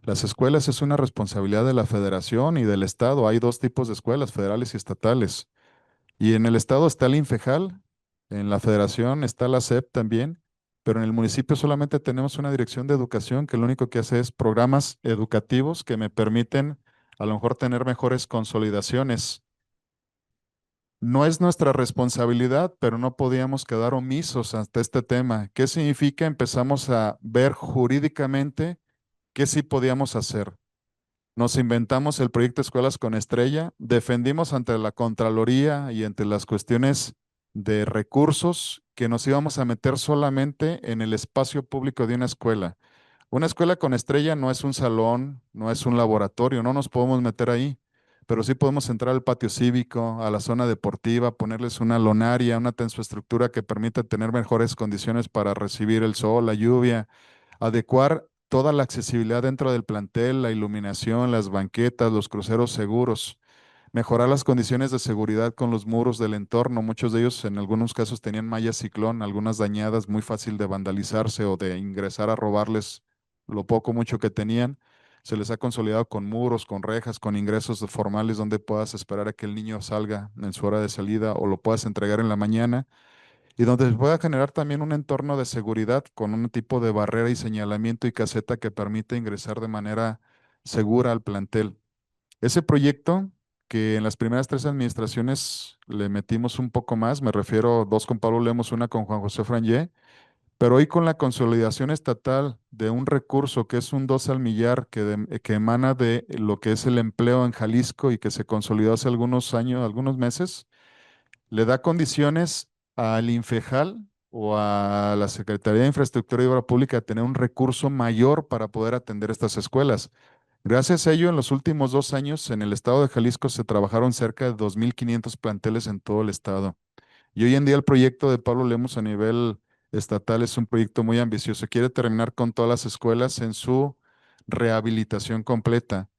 Las escuelas es una responsabilidad de la federación y del estado. Hay dos tipos de escuelas, federales y estatales. Y en el estado está el Infejal, en la federación está la SEP también, pero en el municipio solamente tenemos una dirección de educación que lo único que hace es programas educativos que me permiten a lo mejor tener mejores consolidaciones. No es nuestra responsabilidad, pero no podíamos quedar omisos ante este tema. ¿Qué significa? Empezamos a ver jurídicamente qué sí podíamos hacer. Nos inventamos el proyecto Escuelas con Estrella, defendimos ante la Contraloría y ante las cuestiones de recursos que nos íbamos a meter solamente en el espacio público de una escuela. Una escuela con estrella no es un salón, no es un laboratorio, no nos podemos meter ahí, pero sí podemos entrar al patio cívico, a la zona deportiva, ponerles una lonaria, una tensoestructura que permita tener mejores condiciones para recibir el sol, la lluvia, adecuar toda la accesibilidad dentro del plantel, la iluminación, las banquetas, los cruceros seguros, mejorar las condiciones de seguridad con los muros del entorno. Muchos de ellos en algunos casos tenían malla ciclón, algunas dañadas, muy fácil de vandalizarse o de ingresar a robarles lo poco mucho que tenían. Se les ha consolidado con muros, con rejas, con ingresos formales donde puedas esperar a que el niño salga en su hora de salida o lo puedas entregar en la mañana y donde se pueda generar también un entorno de seguridad con un tipo de barrera y señalamiento y caseta que permite ingresar de manera segura al plantel. Ese proyecto que en las primeras 3 administraciones le metimos un poco más, me refiero dos con Pablo Lemos, una con Juan José Frangé, pero hoy con la consolidación estatal de un recurso que es un 2 al millar que emana de lo que es el empleo en Jalisco y que se consolidó hace algunos años, algunos meses, le da condiciones al Infejal o a la Secretaría de Infraestructura y Obra Pública a tener un recurso mayor para poder atender estas escuelas. Gracias a ello, en los últimos 2 años, en el estado de Jalisco se trabajaron cerca de 2.500 planteles en todo el estado. Y hoy en día el proyecto de Pablo Lemos a nivel estatal es un proyecto muy ambicioso. Quiere terminar con todas las escuelas en su rehabilitación completa.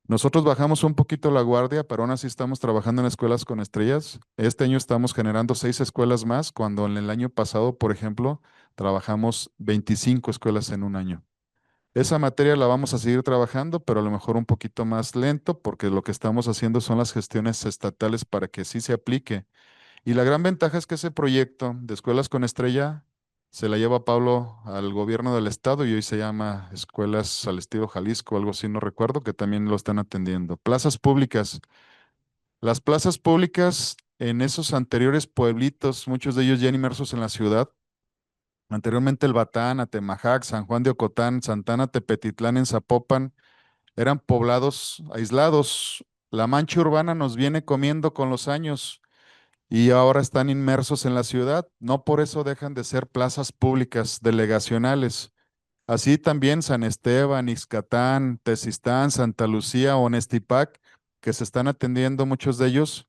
Nosotros bajamos un poquito la guardia, pero aún así estamos trabajando en escuelas con estrellas. Este año estamos generando 6 escuelas más, cuando en el año pasado, por ejemplo, trabajamos 25 escuelas en un año. Esa materia la vamos a seguir trabajando, pero a lo mejor un poquito más lento, porque lo que estamos haciendo son las gestiones estatales para que sí se aplique. Y la gran ventaja es que ese proyecto de escuelas con estrella se la lleva Pablo al gobierno del estado y hoy se llama Escuelas al Estilo Jalisco, algo así, no recuerdo, que también lo están atendiendo. Plazas públicas. Las plazas públicas en esos anteriores pueblitos, muchos de ellos ya inmersos en la ciudad, anteriormente el Batán, Atemajac, San Juan de Ocotán, Santana, Tepetitlán, en Zapopan, eran poblados aislados. La mancha urbana nos viene comiendo con los años y ahora están inmersos en la ciudad. No por eso dejan de ser plazas públicas delegacionales. Así también San Esteban, Ixcatán, Tezistán, Santa Lucía, Onestipac, que se están atendiendo muchos de ellos,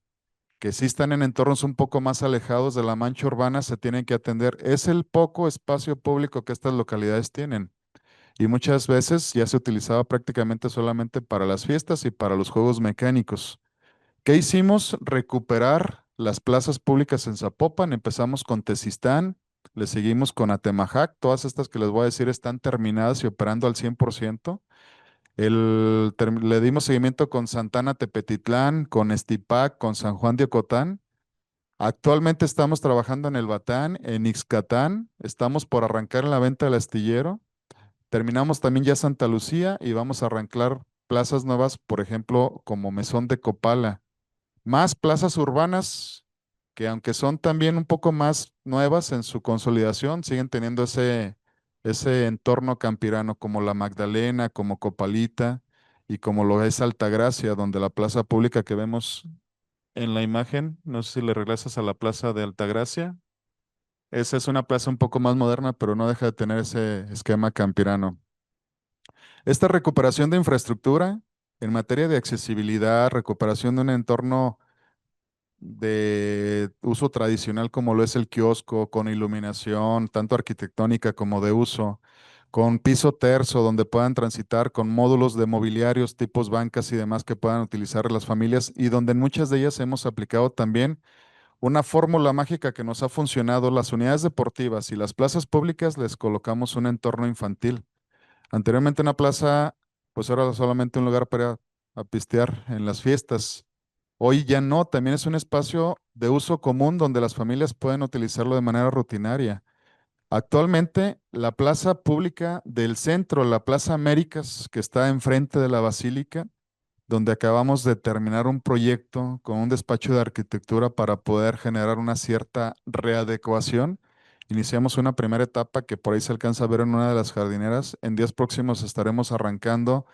que sí están en entornos un poco más alejados de la mancha urbana, se tienen que atender. Es el poco espacio público que estas localidades tienen. Y muchas veces ya se utilizaba prácticamente solamente para las fiestas y para los juegos mecánicos. ¿Qué hicimos? Recuperar las plazas públicas en Zapopan. Empezamos con Tezistán, le seguimos con Atemajac. Todas estas que les voy a decir están terminadas y operando al 100%. Le dimos seguimiento con Santana Tepetitlán, con Estipac, con San Juan de Ocotán. Actualmente estamos trabajando en el Batán, en Ixcatán. Estamos por arrancar en la venta del astillero. Terminamos también ya Santa Lucía y vamos a arrancar plazas nuevas, por ejemplo, como Mesón de Copala. Más plazas urbanas que aunque son también un poco más nuevas en su consolidación, siguen teniendo ese entorno campirano como la Magdalena, como Copalita y como lo es Altagracia, donde la plaza pública que vemos en la imagen, no sé si le regresas a la plaza de Altagracia, esa es una plaza un poco más moderna, pero no deja de tener ese esquema campirano. Esta recuperación de infraestructura en materia de accesibilidad, recuperación de un entorno de uso tradicional como lo es el kiosco, con iluminación, tanto arquitectónica como de uso, con piso terzo donde puedan transitar, con módulos de mobiliarios, tipos bancas y demás que puedan utilizar las familias y donde en muchas de ellas hemos aplicado también una fórmula mágica que nos ha funcionado. Las unidades deportivas y las plazas públicas les colocamos un entorno infantil. Anteriormente una plaza, pues era solamente un lugar para a pistear en las fiestas. Hoy ya no, también es un espacio de uso común donde las familias pueden utilizarlo de manera rutinaria. Actualmente, la plaza pública del centro, la Plaza Américas, que está enfrente de la Basílica, donde acabamos de terminar un proyecto con un despacho de arquitectura para poder generar una cierta readecuación. Iniciamos una primera etapa que por ahí se alcanza a ver en una de las jardineras. En días próximos estaremos arrancando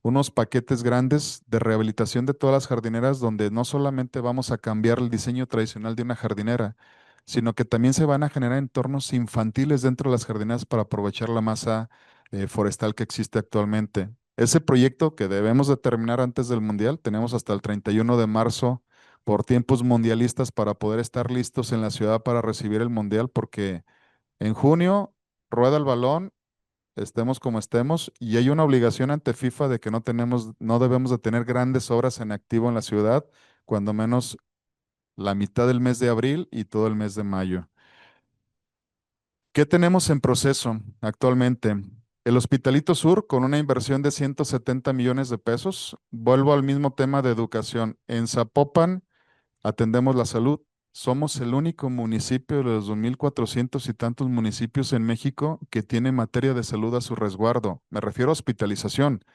unos paquetes grandes de rehabilitación de todas las jardineras donde no solamente vamos a cambiar el diseño tradicional de una jardinera, sino que también se van a generar entornos infantiles dentro de las jardineras para aprovechar la masa forestal que existe actualmente. Ese proyecto que debemos de terminar antes del Mundial, tenemos hasta el 31 de marzo por tiempos mundialistas para poder estar listos en la ciudad para recibir el Mundial, porque en junio rueda el balón, estemos como estemos, y hay una obligación ante FIFA de que no debemos de tener grandes obras en activo en la ciudad, cuando menos la mitad del mes de abril y todo el mes de mayo. ¿Qué tenemos en proceso actualmente? El Hospitalito Sur con una inversión de 170 millones de pesos. Vuelvo al mismo tema de educación. En Zapopan atendemos la salud. Somos el único municipio de los 2.400 y tantos municipios en México que tiene materia de salud a su resguardo. Me refiero a hospitalización.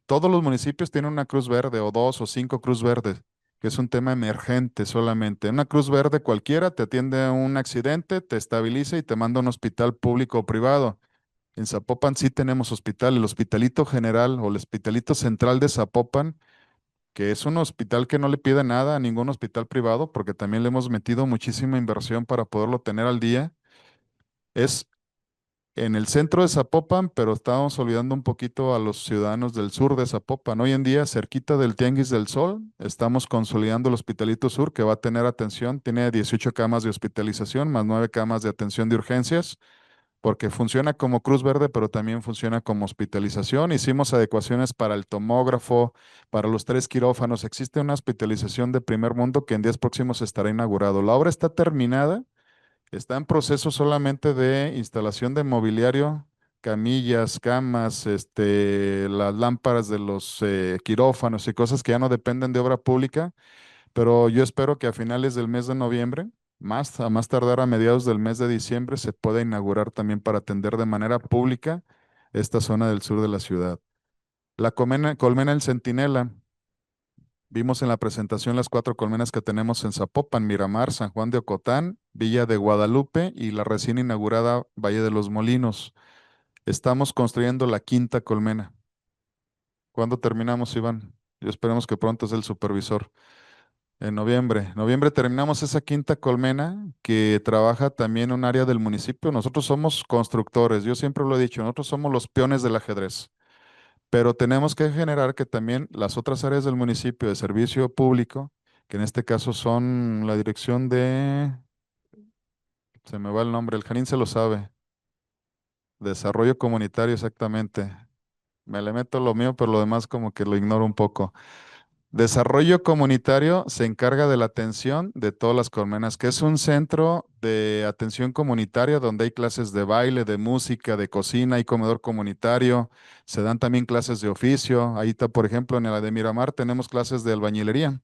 Todos los municipios tienen una cruz verde o dos o cinco cruz verdes, que es un tema emergente solamente. Una cruz verde cualquiera te atiende a un accidente, te estabiliza y te manda a un hospital público o privado. En Zapopan sí tenemos hospital, el Hospitalito General o el Hospitalito Central de Zapopan, que es un hospital que no le pide nada a ningún hospital privado, porque también le hemos metido muchísima inversión para poderlo tener al día. Es en el centro de Zapopan, pero estábamos olvidando un poquito a los ciudadanos del sur de Zapopan. Hoy en día, cerquita del Tianguis del Sol, estamos consolidando el Hospitalito Sur, que va a tener atención, tiene 18 camas de hospitalización, más 9 camas de atención de urgencias, porque funciona como Cruz Verde, pero también funciona como hospitalización. Hicimos adecuaciones para el tomógrafo, para los 3 quirófanos. Existe una hospitalización de primer mundo que en días próximos estará inaugurado. La obra está terminada. Está en proceso solamente de instalación de mobiliario, camillas, camas, las lámparas de los quirófanos y cosas que ya no dependen de obra pública, pero yo espero que a finales del mes de noviembre, a más tardar a mediados del mes de diciembre, se pueda inaugurar también para atender de manera pública esta zona del sur de la ciudad. La colmena El Centinela. Vimos en la presentación las 4 colmenas que tenemos en Zapopan, Miramar, San Juan de Ocotán, Villa de Guadalupe y la recién inaugurada Valle de los Molinos. Estamos construyendo la 5.ª colmena. ¿Cuándo terminamos, Iván? Yo esperemos que pronto es el supervisor. En noviembre. Noviembre terminamos esa 5.ª colmena que trabaja también en un área del municipio. Nosotros somos constructores, yo siempre lo he dicho, nosotros somos los peones del ajedrez. Pero tenemos que generar que también las otras áreas del municipio de servicio público, que en este caso son la dirección se me va el nombre, el Janín se lo sabe, desarrollo comunitario exactamente. Me le meto lo mío, pero lo demás como que lo ignoro un poco. Desarrollo comunitario se encarga de la atención de todas las colmenas, que es un centro de atención comunitaria donde hay clases de baile, de música, de cocina, hay comedor comunitario, se dan también clases de oficio. Ahí está, por ejemplo, en la de Miramar tenemos clases de albañilería.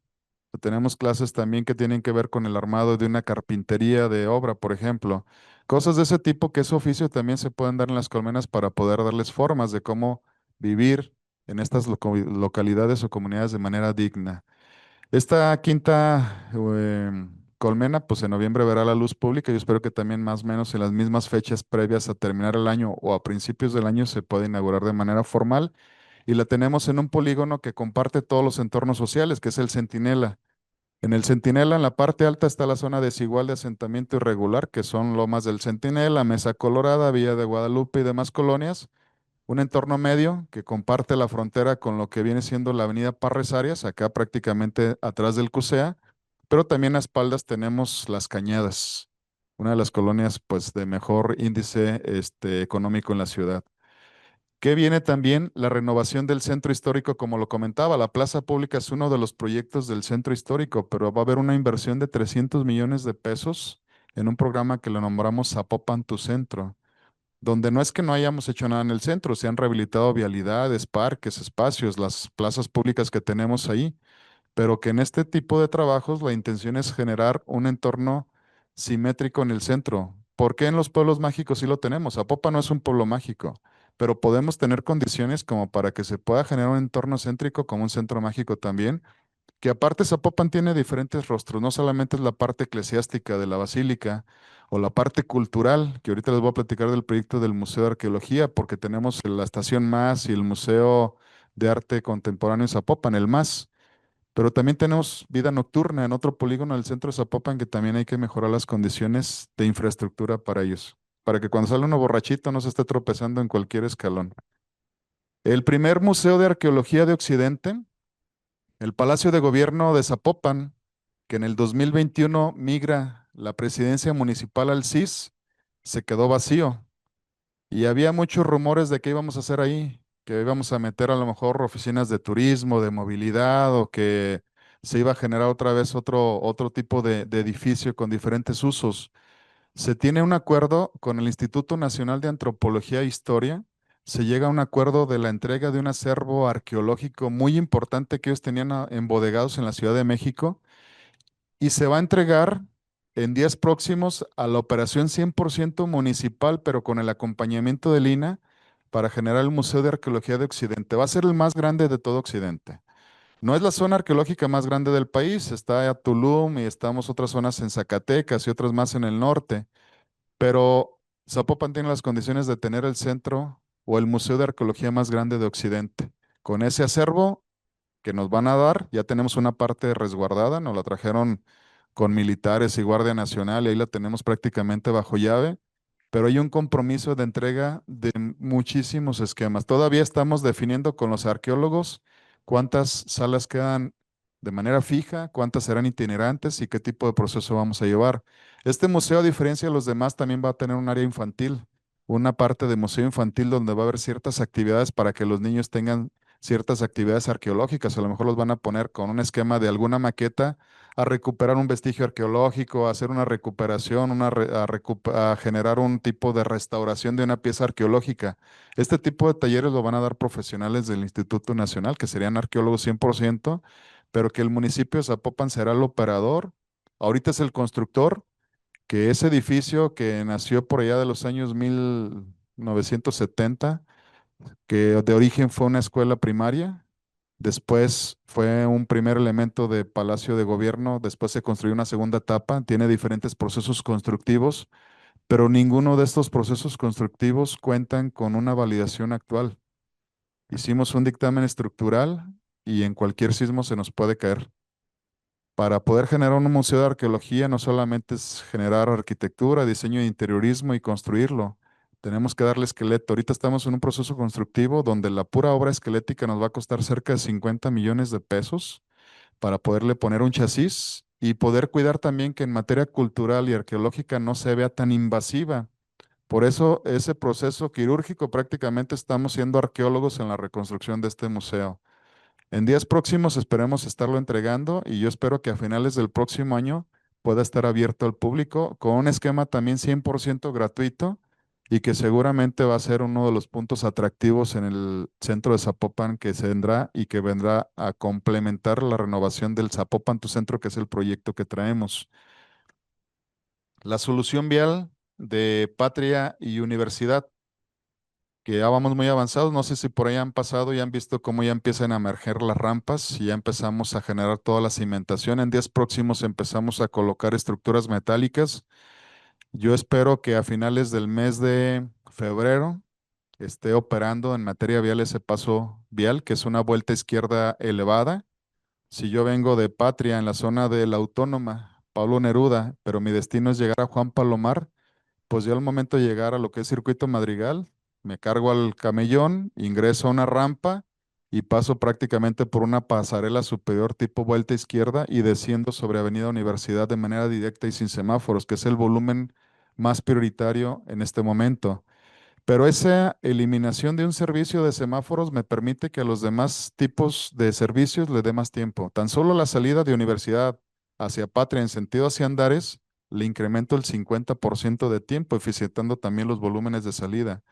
Tenemos clases también que tienen que ver con el armado de una carpintería de obra, por ejemplo. Cosas de ese tipo que ese oficio también se pueden dar en las colmenas para poder darles formas de cómo vivir en estas localidades o comunidades de manera digna. Esta 5.ª colmena, pues en noviembre verá la luz pública. Yo espero que también más o menos en las mismas fechas previas a terminar el año o a principios del año se pueda inaugurar de manera formal. Y la tenemos en un polígono que comparte todos los entornos sociales, que es el Centinela. En el Centinela, en la parte alta, está la zona desigual de asentamiento irregular, que son Lomas del Centinela, Mesa Colorada, Villa de Guadalupe y demás colonias. Un entorno medio que comparte la frontera con lo que viene siendo la avenida Parres Arias, acá prácticamente atrás del CUSEA, pero también a espaldas tenemos Las Cañadas, una de las colonias pues de mejor índice económico en la ciudad. Que viene también la renovación del centro histórico, como lo comentaba, la plaza pública es uno de los proyectos del centro histórico, pero va a haber una inversión de 300 millones de pesos en un programa que le nombramos Zapopan Tu Centro, donde no es que no hayamos hecho nada en el centro, se han rehabilitado vialidades, parques, espacios, las plazas públicas que tenemos ahí, pero que en este tipo de trabajos la intención es generar un entorno simétrico en el centro. ¿Por qué en los pueblos mágicos sí lo tenemos? Zapopan no es un pueblo mágico, pero podemos tener condiciones como para que se pueda generar un entorno céntrico como un centro mágico también, que aparte Zapopan tiene diferentes rostros, no solamente es la parte eclesiástica de la basílica o la parte cultural, que ahorita les voy a platicar del proyecto del Museo de Arqueología, porque tenemos la Estación MAS y el Museo de Arte Contemporáneo en Zapopan, el MAS. Pero también tenemos vida nocturna en otro polígono del centro de Zapopan que también hay que mejorar las condiciones de infraestructura para ellos, para que cuando sale uno borrachito no se esté tropezando en cualquier escalón. El primer museo de arqueología de Occidente, el Palacio de Gobierno de Zapopan, que en el 2021 migra la presidencia municipal al CIS, se quedó vacío. Y había muchos rumores de qué íbamos a hacer ahí, que íbamos a meter a lo mejor oficinas de turismo, de movilidad, o que se iba a generar otra vez otro tipo de edificio con diferentes usos. Se tiene un acuerdo con el Instituto Nacional de Antropología e Historia, se llega a un acuerdo de la entrega de un acervo arqueológico muy importante que ellos tenían embodegados en la Ciudad de México y se va a entregar en días próximos a la operación 100% municipal, pero con el acompañamiento del INAH para generar el Museo de Arqueología de Occidente. Va a ser el más grande de todo Occidente. No es la zona arqueológica más grande del país, está Tulum y estamos otras zonas en Zacatecas y otras más en el norte, pero Zapopan tiene las condiciones de tener el centro o el museo de arqueología más grande de Occidente. Con ese acervo que nos van a dar, ya tenemos una parte resguardada, nos la trajeron con militares y Guardia Nacional y ahí la tenemos prácticamente bajo llave. pero hay un compromiso de entrega de muchísimos esquemas. Todavía estamos definiendo con los arqueólogos cuántas salas quedan de manera fija, cuántas serán itinerantes y qué tipo de proceso vamos a llevar. Este museo, a diferencia de los demás, también va a tener un área infantil, una parte de museo infantil donde va a haber ciertas actividades para que los niños tengan ciertas actividades arqueológicas. A lo mejor los van a poner con un esquema de alguna maqueta a recuperar un vestigio arqueológico, a hacer una recuperación, a generar un tipo de restauración de una pieza arqueológica. Este tipo de talleres lo van a dar profesionales del Instituto Nacional, que serían arqueólogos 100%, pero que el municipio de Zapopan será el operador. Ahorita es el constructor, que ese edificio que nació por allá de los años 1970, que de origen fue una escuela primaria. Después fue un primer elemento de Palacio de Gobierno, después se construyó una segunda etapa, tiene diferentes procesos constructivos, pero ninguno de estos procesos constructivos cuentan con una validación actual. Hicimos un dictamen estructural y en cualquier sismo se nos puede caer. Para poder generar un museo de arqueología no solamente es generar arquitectura, diseño de interiorismo y construirlo. Tenemos que darle esqueleto. Ahorita estamos en un proceso constructivo donde la pura obra esquelética nos va a costar cerca de 50 millones de pesos para poderle poner un chasis y poder cuidar también que en materia cultural y arqueológica no se vea tan invasiva. Por eso ese proceso quirúrgico prácticamente estamos siendo arqueólogos en la reconstrucción de este museo. En días próximos esperemos estarlo entregando y yo espero que a finales del próximo año pueda estar abierto al público con un esquema también 100% gratuito y que seguramente va a ser uno de los puntos atractivos en el centro de Zapopan que se vendrá y que vendrá a complementar la renovación del Zapopan Tu Centro, que es el proyecto que traemos. La solución vial de Patria y Universidad, que ya vamos muy avanzados. No sé si por ahí han pasado y han visto cómo ya empiezan a emerger las rampas y ya empezamos a generar toda la cimentación. En días próximos empezamos a colocar estructuras metálicas. Yo espero que a finales del mes de febrero esté operando en materia vial ese paso vial, que es una vuelta izquierda elevada. Si yo vengo de Patria, en la zona de la Autónoma, Pablo Neruda, pero mi destino es llegar a Juan Palomar, pues yo al momento de llegar a lo que es Circuito Madrigal, me cargo al camellón, ingreso a una rampa y paso prácticamente por una pasarela superior tipo vuelta izquierda y desciendo sobre Avenida Universidad de manera directa y sin semáforos, que es el volumen más prioritario en este momento. Pero esa eliminación de un servicio de semáforos me permite que a los demás tipos de servicios le dé más tiempo. Tan solo la salida de universidad hacia Patria en sentido hacia Andares le incremento el 50% de tiempo, eficientando también los volúmenes de salida.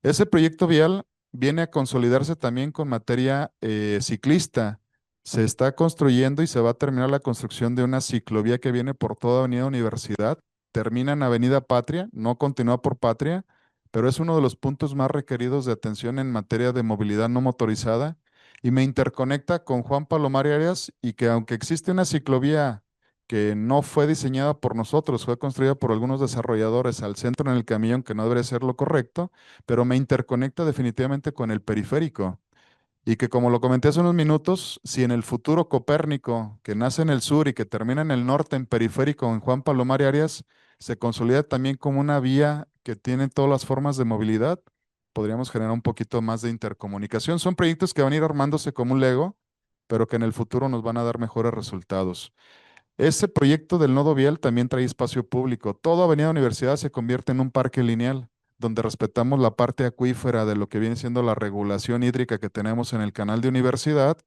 Ese proyecto vial viene a consolidarse también con materia ciclista. Se está construyendo y se va a terminar la construcción de una ciclovía que viene por toda Avenida Universidad. Termina en Avenida Patria, no continúa por Patria, pero es uno de los puntos más requeridos de atención en materia de movilidad no motorizada y me interconecta con Juan Palomar Arias y que aunque existe una ciclovía que no fue diseñada por nosotros, fue construida por algunos desarrolladores al centro en el camión, que no debería ser lo correcto, pero me interconecta definitivamente con el periférico. Y que como lo comenté hace unos minutos, si en el futuro Copérnico, que nace en el sur y que termina en el norte, en periférico, en Juan Palomar y Arias, se consolida también como una vía que tiene todas las formas de movilidad, podríamos generar un poquito más de intercomunicación. Son proyectos que van a ir armándose como un Lego, pero que en el futuro nos van a dar mejores resultados. Ese proyecto del nodo vial también trae espacio público. Toda Avenida Universidad se convierte en un parque lineal, donde respetamos la parte acuífera de lo que viene siendo la regulación hídrica que tenemos en el canal de Universidad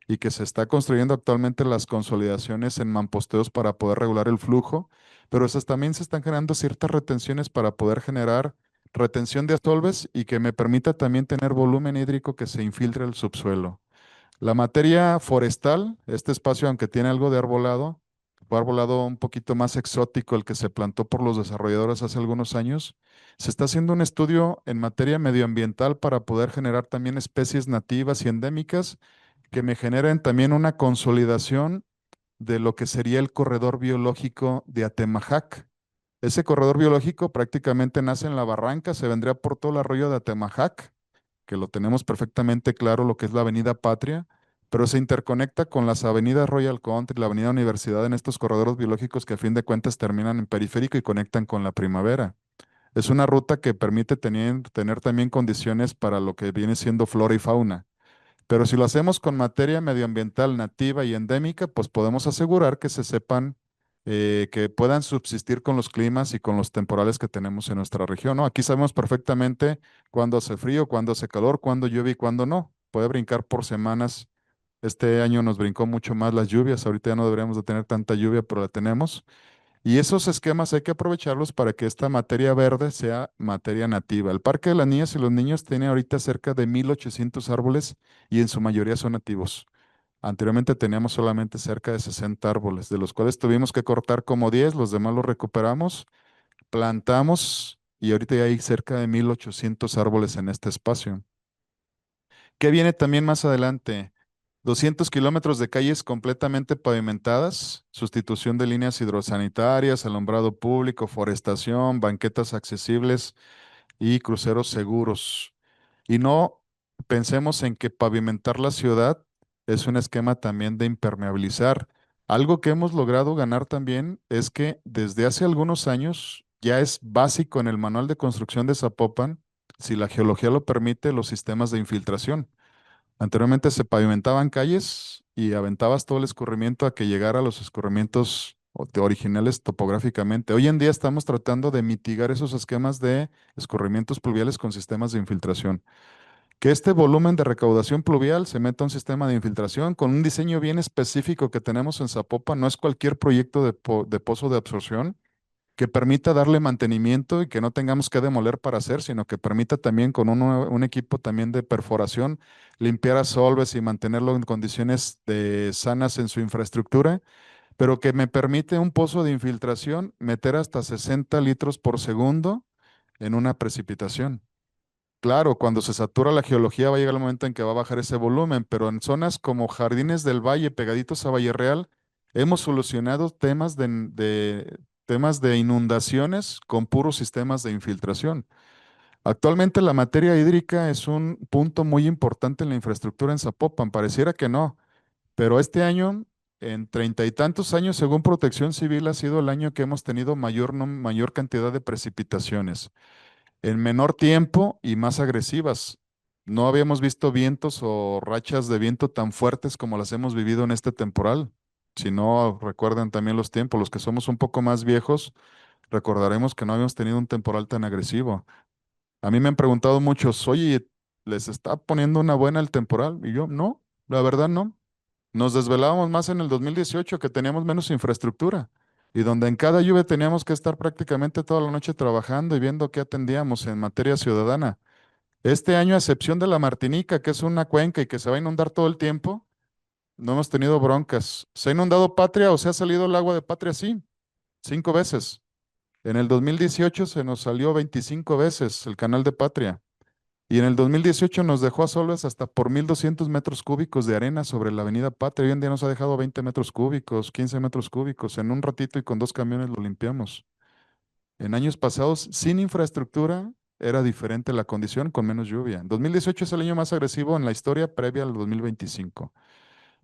y que se está construyendo actualmente las consolidaciones en mamposteos para poder regular el flujo, pero esas también se están generando ciertas retenciones para poder generar retención de asolves y que me permita también tener volumen hídrico que se infiltre al subsuelo. La materia forestal, este espacio, aunque tiene algo de arbolado, fue arbolado un poquito más exótico el que se plantó por los desarrolladores hace algunos años. Se está haciendo un estudio en materia medioambiental para poder generar también especies nativas y endémicas que me generen también una consolidación de lo que sería el corredor biológico de Atemajac. Ese corredor biológico prácticamente nace en la barranca, se vendría por todo el arroyo de Atemajac, que lo tenemos perfectamente claro lo que es la Avenida Patria, pero se interconecta con las avenidas Royal Country y la Avenida Universidad en estos corredores biológicos que a fin de cuentas terminan en periférico y conectan con la primavera. Es una ruta que permite tener también condiciones para lo que viene siendo flora y fauna. Pero si lo hacemos con materia medioambiental nativa y endémica, pues podemos asegurar que se sepan, que puedan subsistir con los climas y con los temporales que tenemos en nuestra región, ¿no? Aquí sabemos perfectamente cuándo hace frío, cuándo hace calor, cuándo llueve y cuándo no. Puede brincar por semanas. Este año nos brincó mucho más las lluvias. Ahorita ya no deberíamos de tener tanta lluvia, pero la tenemos. Y esos esquemas hay que aprovecharlos para que esta materia verde sea materia nativa. El Parque de las Niñas y los Niños tiene ahorita cerca de 1,800 árboles y en su mayoría son nativos. Anteriormente teníamos solamente cerca de 60 árboles, de los cuales tuvimos que cortar como 10, los demás los recuperamos, plantamos y ahorita ya hay cerca de 1,800 árboles en este espacio. ¿Qué viene también más adelante? 200 kilómetros de calles completamente pavimentadas, sustitución de líneas hidrosanitarias, alumbrado público, forestación, banquetas accesibles y cruceros seguros. Y no pensemos en que pavimentar la ciudad es un esquema también de impermeabilizar. Algo que hemos logrado ganar también es que desde hace algunos años ya es básico en el manual de construcción de Zapopan, si la geología lo permite, los sistemas de infiltración. Anteriormente se pavimentaban calles y aventabas todo el escurrimiento a que llegara a los escurrimientos originales topográficamente. Hoy en día estamos tratando de mitigar esos esquemas de escurrimientos pluviales con sistemas de infiltración. Que este volumen de recaudación pluvial se meta a un sistema de infiltración con un diseño bien específico que tenemos en Zapopan. No es cualquier proyecto de pozo de absorción que permita darle mantenimiento y que no tengamos que demoler para hacer, sino que permita también con un equipo también de perforación limpiar a solves y mantenerlo en condiciones sanas en su infraestructura, pero que me permite un pozo de infiltración meter hasta 60 litros por segundo en una precipitación. Claro, cuando se satura la geología va a llegar el momento en que va a bajar ese volumen, pero en zonas como Jardines del Valle, pegaditos a Valle Real, hemos solucionado temas de inundaciones con puros sistemas de infiltración. Actualmente la materia hídrica es un punto muy importante en la infraestructura en Zapopan. Pareciera que no, pero este año, en 30 y tantos años, según Protección Civil, ha sido el año que hemos tenido mayor cantidad de precipitaciones en menor tiempo y más agresivas. No habíamos visto vientos o rachas de viento tan fuertes como las hemos vivido en este temporal. Si no recuerdan también los tiempos, los que somos un poco más viejos, recordaremos que no habíamos tenido un temporal tan agresivo. A mí me han preguntado muchos, oye, ¿les está poniendo una buena el temporal? Y yo, no, la verdad no. Nos desvelábamos más en el 2018 que teníamos menos infraestructura y donde en cada lluvia teníamos que estar prácticamente toda la noche trabajando y viendo qué atendíamos en materia ciudadana. Este año, a excepción de la Martinica, que es una cuenca y que se va a inundar todo el tiempo, no hemos tenido broncas. ¿Se ha inundado Patria o se ha salido el agua de Patria? Sí, 5 veces. En el 2018 se nos salió 25 veces el canal de Patria. Y en el 2018 nos dejó a solas hasta por 1,200 metros cúbicos de arena sobre la avenida Patria. Hoy en día nos ha dejado 20 metros cúbicos, 15 metros cúbicos. En un ratito y con 2 camiones lo limpiamos. En años pasados, sin infraestructura, era diferente la condición con menos lluvia. 2018 es el año más agresivo en la historia previa al 2025.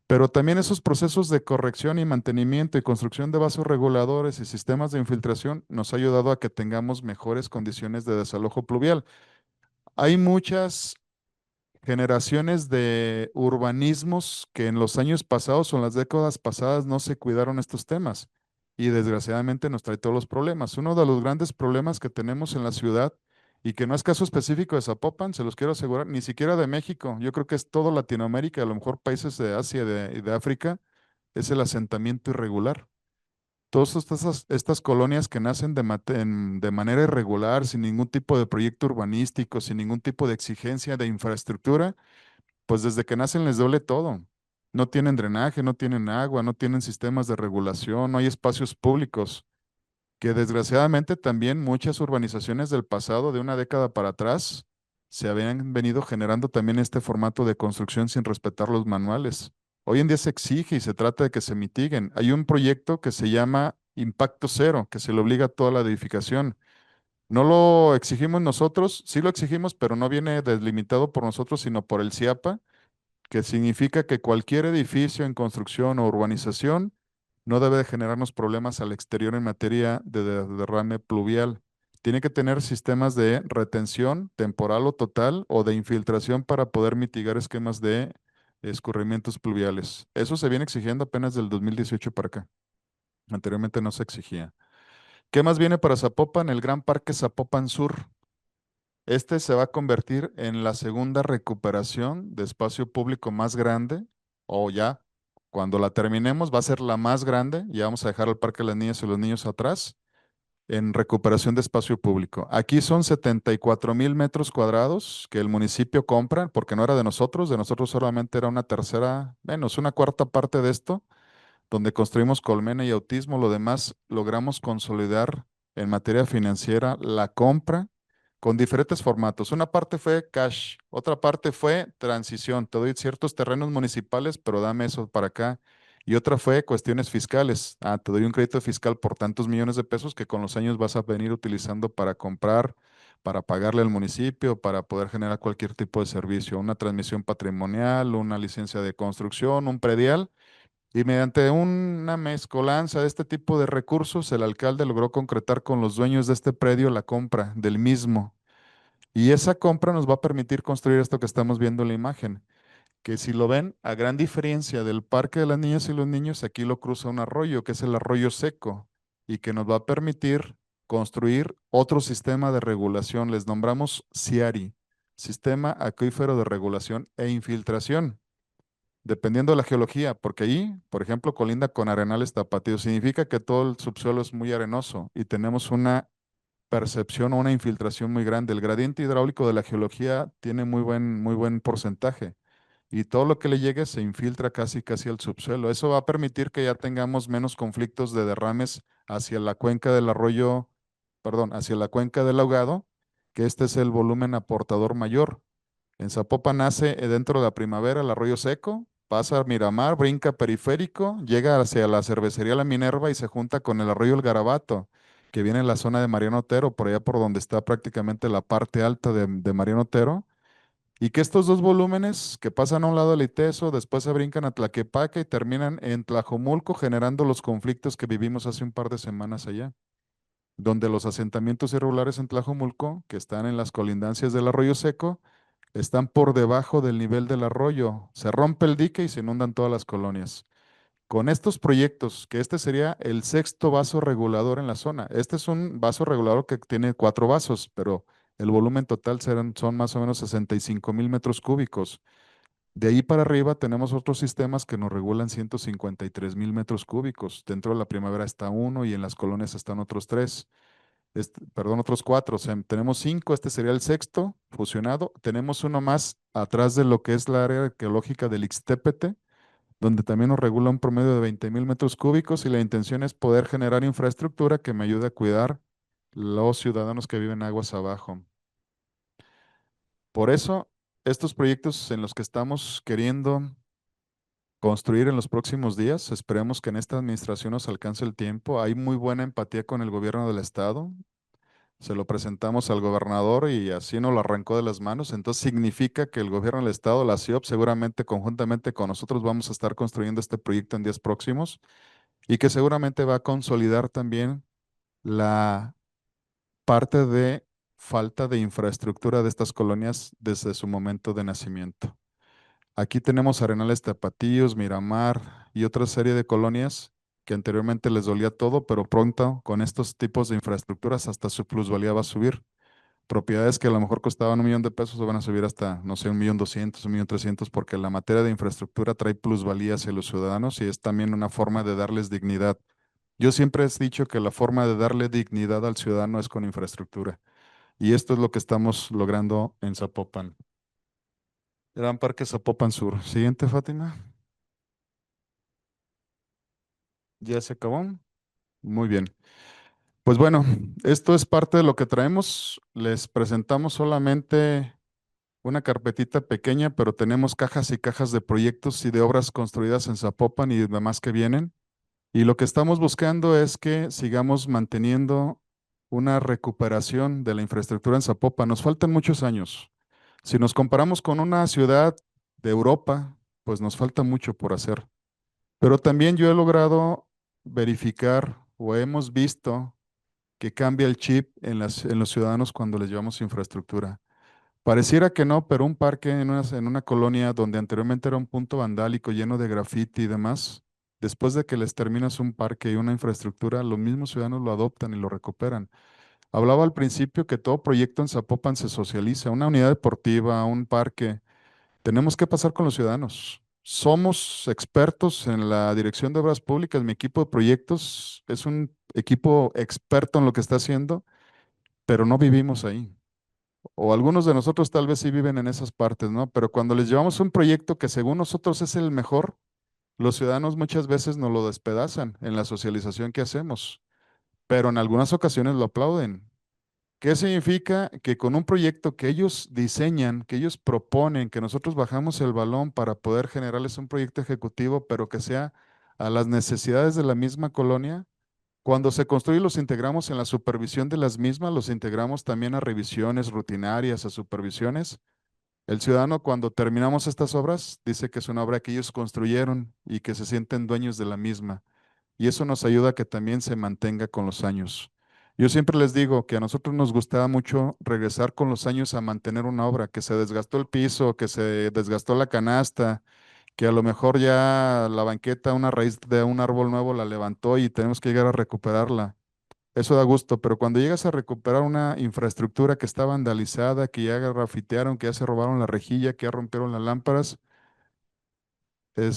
Pero también esos procesos de corrección y mantenimiento y construcción de vasos reguladores y sistemas de infiltración nos ha ayudado a que tengamos mejores condiciones de desalojo pluvial. Hay muchas generaciones de urbanismos que en los años pasados o en las décadas pasadas no se cuidaron estos temas y desgraciadamente nos trae todos los problemas. Uno de los grandes problemas que tenemos en la ciudad y que no es caso específico de Zapopan, se los quiero asegurar, ni siquiera de México, yo creo que es todo Latinoamérica, a lo mejor países de Asia y de África, es el asentamiento irregular. Todas estas colonias que nacen de manera irregular, sin ningún tipo de proyecto urbanístico, sin ningún tipo de exigencia de infraestructura, pues desde que nacen les duele todo. No tienen drenaje, no tienen agua, no tienen sistemas de regulación, no hay espacios públicos, que desgraciadamente también muchas urbanizaciones del pasado, de una década para atrás, se habían venido generando también este formato de construcción sin respetar los manuales. Hoy en día se exige y se trata de que se mitiguen. Hay un proyecto que se llama Impacto Cero, que se le obliga a toda la edificación. No lo exigimos nosotros, sí lo exigimos, pero no viene delimitado por nosotros, sino por el CIAPA, que significa que cualquier edificio en construcción o urbanización no debe de generarnos problemas al exterior en materia de derrame pluvial. Tiene que tener sistemas de retención temporal o total o de infiltración para poder mitigar esquemas de escurrimientos pluviales. Eso se viene exigiendo apenas del 2018 para acá. Anteriormente no se exigía. ¿Qué más viene para Zapopan? El Gran Parque Zapopan Sur. Este se va a convertir en la segunda recuperación de espacio público más grande, o ya, cuando la terminemos, va a ser la más grande. Ya vamos a dejar el Parque de las Niñas y los Niños atrás en recuperación de espacio público. Aquí son 74,000 metros cuadrados que el municipio compra, porque no era de nosotros solamente era una tercera, menos una cuarta parte de esto, donde construimos Colmena y Autismo. Lo demás logramos consolidar en materia financiera la compra con diferentes formatos. Una parte fue cash, otra parte fue transición. Te doy ciertos terrenos municipales, pero dame eso para acá. Y otra fue cuestiones fiscales. Ah, te doy un crédito fiscal por tantos millones de pesos que con los años vas a venir utilizando para comprar, para pagarle al municipio, para poder generar cualquier tipo de servicio, una transmisión patrimonial, una licencia de construcción, un predial. Y mediante una mezcolanza de este tipo de recursos, el alcalde logró concretar con los dueños de este predio la compra del mismo. Y esa compra nos va a permitir construir esto que estamos viendo en la imagen, que si lo ven, a gran diferencia del Parque de las Niñas y los Niños, aquí lo cruza un arroyo, que es el arroyo seco, y que nos va a permitir construir otro sistema de regulación. Les nombramos SIARI, Sistema Acuífero de Regulación e Infiltración. Dependiendo de la geología, porque ahí, por ejemplo, colinda con arenales tapatíos, significa que todo el subsuelo es muy arenoso y tenemos una percepción o una infiltración muy grande. El gradiente hidráulico de la geología tiene muy buen porcentaje y todo lo que le llegue se infiltra casi al subsuelo. Eso va a permitir que ya tengamos menos conflictos de derrames hacia la cuenca del arroyo, perdón, hacia la cuenca del ahogado, que este es el volumen aportador mayor. En Zapopan nace dentro de la primavera el arroyo seco, pasa a Miramar, brinca periférico, llega hacia la cervecería La Minerva y se junta con el arroyo El Garabato, que viene en la zona de Mariano Otero, por allá por donde está prácticamente la parte alta de Mariano Otero. Y que estos dos volúmenes que pasan a un lado del ITESO, después se brincan a Tlaquepaque y terminan en Tlajomulco, generando los conflictos que vivimos hace un par de semanas allá, donde los asentamientos irregulares en Tlajomulco, que están en las colindancias del arroyo seco, están por debajo del nivel del arroyo. Se rompe el dique y se inundan todas las colonias. Con estos proyectos, que este sería el sexto vaso regulador en la zona. Este es un vaso regulador que tiene 4 vasos, pero el volumen total son más o menos 65,000 metros cúbicos. De ahí para arriba tenemos otros sistemas que nos regulan 153,000 metros cúbicos. Dentro de la primavera está uno y en las colonias están otros tres. Perdón, otros cuatro. O sea, tenemos 5, este sería el sexto fusionado. Tenemos uno más atrás de lo que es la área arqueológica del Ixtépete, donde también nos regula un promedio de 20,000 metros cúbicos y la intención es poder generar infraestructura que me ayude a cuidar los ciudadanos que viven aguas abajo. Por eso, estos proyectos en los que estamos queriendo construir en los próximos días, esperemos que en esta administración nos alcance el tiempo. Hay muy buena empatía con el gobierno del estado. Se lo presentamos al gobernador y así nos lo arrancó de las manos. Entonces significa que el gobierno del estado, la CIOP, seguramente conjuntamente con nosotros vamos a estar construyendo este proyecto en días próximos y que seguramente va a consolidar también la parte de falta de infraestructura de estas colonias desde su momento de nacimiento. Aquí tenemos Arenales Tapatíos, Miramar y otra serie de colonias que anteriormente les dolía todo, pero pronto con estos tipos de infraestructuras hasta su plusvalía va a subir. Propiedades que a lo mejor costaban 1,000,000 de pesos se van a subir hasta, no sé, 1,200,000, 1,300,000, porque la materia de infraestructura trae plusvalía hacia los ciudadanos y es también una forma de darles dignidad. Yo siempre he dicho que la forma de darle dignidad al ciudadano es con infraestructura. Y esto es lo que estamos logrando en Zapopan. Gran Parque Zapopan Sur. Siguiente, Fátima. ¿Ya se acabó? Muy bien. Pues bueno, esto es parte de lo que traemos. Les presentamos solamente una carpetita pequeña, pero tenemos cajas y cajas de proyectos y de obras construidas en Zapopan y demás que vienen. Y lo que estamos buscando es que sigamos manteniendo una recuperación de la infraestructura en Zapopan. Nos faltan muchos años. Si nos comparamos con una ciudad de Europa, pues nos falta mucho por hacer. Pero también yo he logrado verificar o hemos visto que cambia el chip en los ciudadanos cuando les llevamos infraestructura. Pareciera que no, pero un parque en una colonia donde anteriormente era un punto vandálico lleno de grafiti y demás, después de que les terminas un parque y una infraestructura, los mismos ciudadanos lo adoptan y lo recuperan. Hablaba al principio que todo proyecto en Zapopan se socializa, una unidad deportiva, un parque. Tenemos que pasar con los ciudadanos. Somos expertos en la dirección de obras públicas. Mi equipo de proyectos es un equipo experto en lo que está haciendo, pero no vivimos ahí. O algunos de nosotros tal vez sí viven en esas partes, ¿no? Pero cuando les llevamos un proyecto que según nosotros es el mejor, los ciudadanos muchas veces nos lo despedazan en la socialización que hacemos, pero en algunas ocasiones lo aplauden. ¿Qué significa? Que con un proyecto que ellos diseñan, que ellos proponen, que nosotros bajamos el balón para poder generarles un proyecto ejecutivo, pero que sea a las necesidades de la misma colonia, cuando se construye los integramos en la supervisión de las mismas, los integramos también a revisiones rutinarias, a supervisiones. El ciudadano cuando terminamos estas obras dice que es una obra que ellos construyeron y que se sienten dueños de la misma. Y eso nos ayuda a que también se mantenga con los años. Yo siempre les digo que a nosotros nos gustaba mucho regresar con los años a mantener una obra, que se desgastó el piso, que se desgastó la canasta, que a lo mejor ya la banqueta, una raíz de un árbol nuevo la levantó y tenemos que llegar a recuperarla. Eso da gusto, pero cuando llegas a recuperar una infraestructura que está vandalizada, que ya grafitearon, que ya se robaron la rejilla, que ya rompieron las lámparas, se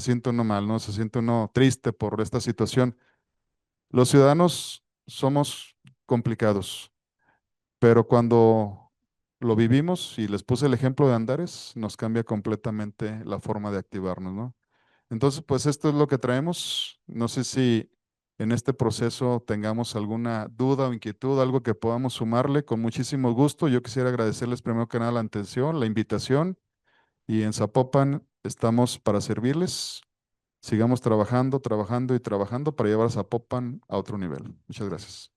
siente uno mal, ¿no? Se siente uno triste por esta situación. Los ciudadanos somos complicados, pero cuando lo vivimos y les puse el ejemplo de Andares, nos cambia completamente la forma de activarnos, ¿no? Entonces, pues esto es lo que traemos. No sé si en este proceso tengamos alguna duda o inquietud, algo que podamos sumarle con muchísimo gusto. Yo quisiera agradecerles primero que nada la atención, la invitación y en Zapopan estamos para servirles. Sigamos trabajando, trabajando y trabajando para llevar a Zapopan a otro nivel. Muchas gracias.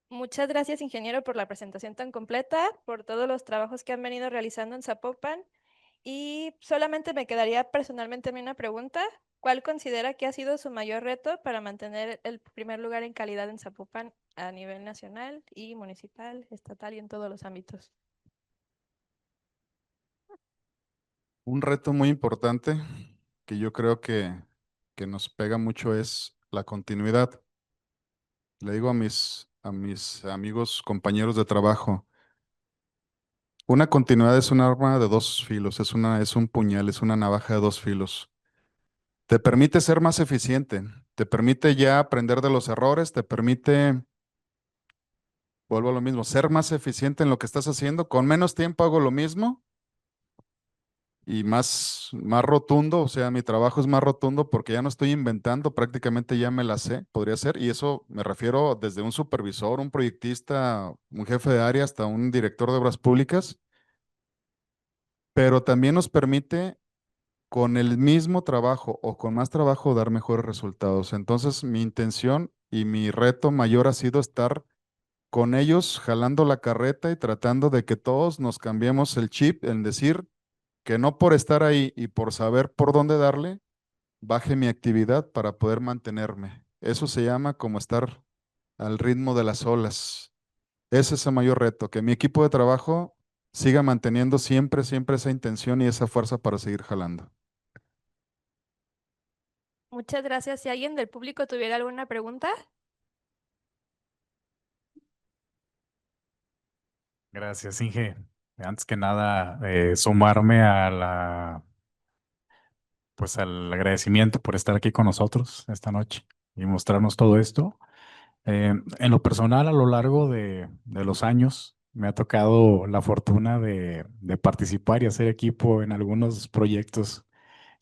Muchas gracias, ingeniero, por la presentación tan completa, por todos los trabajos que han venido realizando en Zapopan. Y solamente me quedaría personalmente a mí una pregunta. ¿Cuál considera que ha sido su mayor reto para mantener el primer lugar en calidad en Zapopan a nivel nacional y municipal, estatal y en todos los ámbitos? Un reto muy importante que yo creo que nos pega mucho es la continuidad. Le digo a mis amigos, compañeros de trabajo, una continuidad es un arma de dos filos, es un puñal, es una navaja de dos filos. Te permite ser más eficiente, te permite ya aprender de los errores, te permite, vuelvo a lo mismo, ser más eficiente en lo que estás haciendo. Con menos tiempo hago lo mismo y más rotundo, o sea, mi trabajo es más rotundo porque ya no estoy inventando, prácticamente ya me la sé, podría ser, y eso me refiero desde un supervisor, un proyectista, un jefe de área hasta un director de obras públicas, pero también nos permite con el mismo trabajo o con más trabajo dar mejores resultados. Entonces, mi intención y mi reto mayor ha sido estar con ellos jalando la carreta y tratando de que todos nos cambiemos el chip en decir que no por estar ahí y por saber por dónde darle, baje mi actividad para poder mantenerme. Eso se llama como estar al ritmo de las olas. Ese es el mayor reto, que mi equipo de trabajo siga manteniendo siempre, siempre esa intención y esa fuerza para seguir jalando. Muchas gracias. Si alguien del público tuviera alguna pregunta. Gracias, Inge. Antes que nada, sumarme pues al agradecimiento por estar aquí con nosotros esta noche y mostrarnos todo esto. En lo personal, a lo largo de los años, me ha tocado la fortuna de participar y hacer equipo en algunos proyectos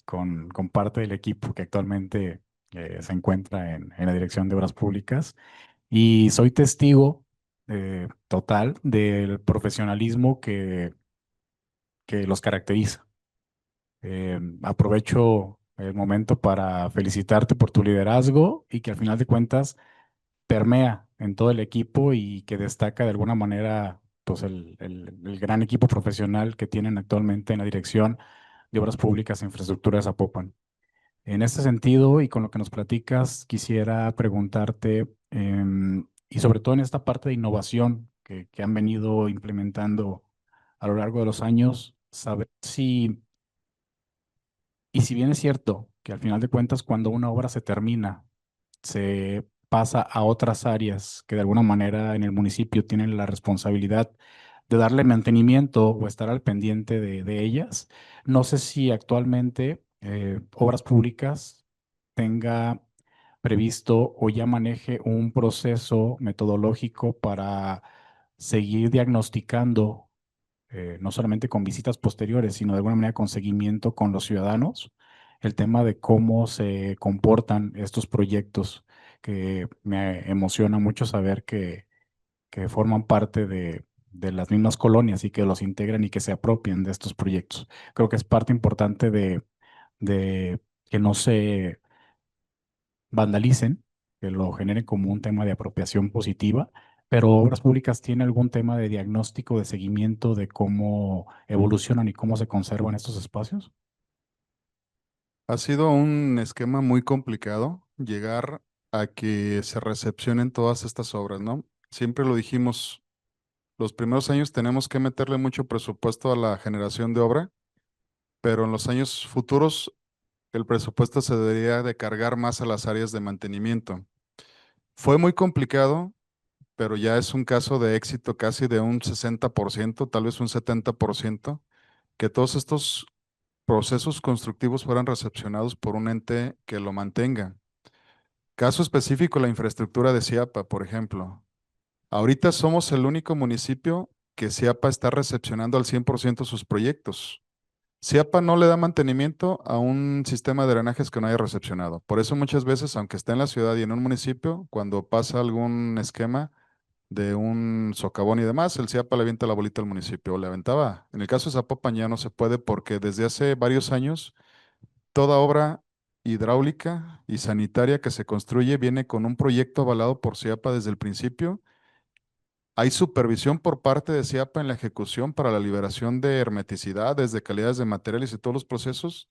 con parte del equipo que actualmente se encuentra en la Dirección de Obras Públicas. Y soy testigo total del profesionalismo que los caracteriza. Aprovecho el momento para felicitarte por tu liderazgo y que al final de cuentas permea en todo el equipo y que destaca de alguna manera pues el gran equipo profesional que tienen actualmente en la Dirección de Obras Públicas e Infraestructura de Zapopan. En este sentido, y con lo que nos platicas, quisiera preguntarte, y sobre todo en esta parte de innovación que han venido implementando a lo largo de los años, saber si, y si bien es cierto que al final de cuentas cuando una obra se termina, se pasa a otras áreas que de alguna manera en el municipio tienen la responsabilidad de darle mantenimiento o estar al pendiente de ellas. No sé si actualmente Obras Públicas tenga previsto o ya maneje un proceso metodológico para seguir diagnosticando, no solamente con visitas posteriores, sino de alguna manera con seguimiento con los ciudadanos, el tema de cómo se comportan estos proyectos, que me emociona mucho saber que forman parte de las mismas colonias y que los integran y que se apropien de estos proyectos. Creo que es parte importante de que no se vandalicen, que lo generen como un tema de apropiación positiva, pero Obras Públicas tiene algún tema de diagnóstico, de seguimiento de cómo evolucionan y cómo se conservan estos espacios. Ha sido un esquema muy complicado llegar a que se recepcionen todas estas obras, ¿no? Siempre lo dijimos, los primeros años tenemos que meterle mucho presupuesto a la generación de obra, pero en los años futuros el presupuesto se debería de cargar más a las áreas de mantenimiento. Fue muy complicado, pero ya es un caso de éxito casi de un 60%, tal vez un 70%, que todos estos procesos constructivos fueran recepcionados por un ente que lo mantenga. Caso específico, la infraestructura de Ciapa, por ejemplo. Ahorita somos el único municipio que Ciapa está recepcionando al 100% sus proyectos. Ciapa no le da mantenimiento a un sistema de drenajes que no haya recepcionado. Por eso muchas veces, aunque esté en la ciudad y en un municipio, cuando pasa algún esquema de un socavón y demás, el Ciapa le avienta la bolita al municipio, o le aventaba. En el caso de Zapopan ya no se puede porque desde hace varios años toda obra hidráulica y sanitaria que se construye viene con un proyecto avalado por Ciapa desde el principio. Hay supervisión por parte de Ciapa en la ejecución para la liberación de hermeticidades, de calidades de materiales y todos los procesos.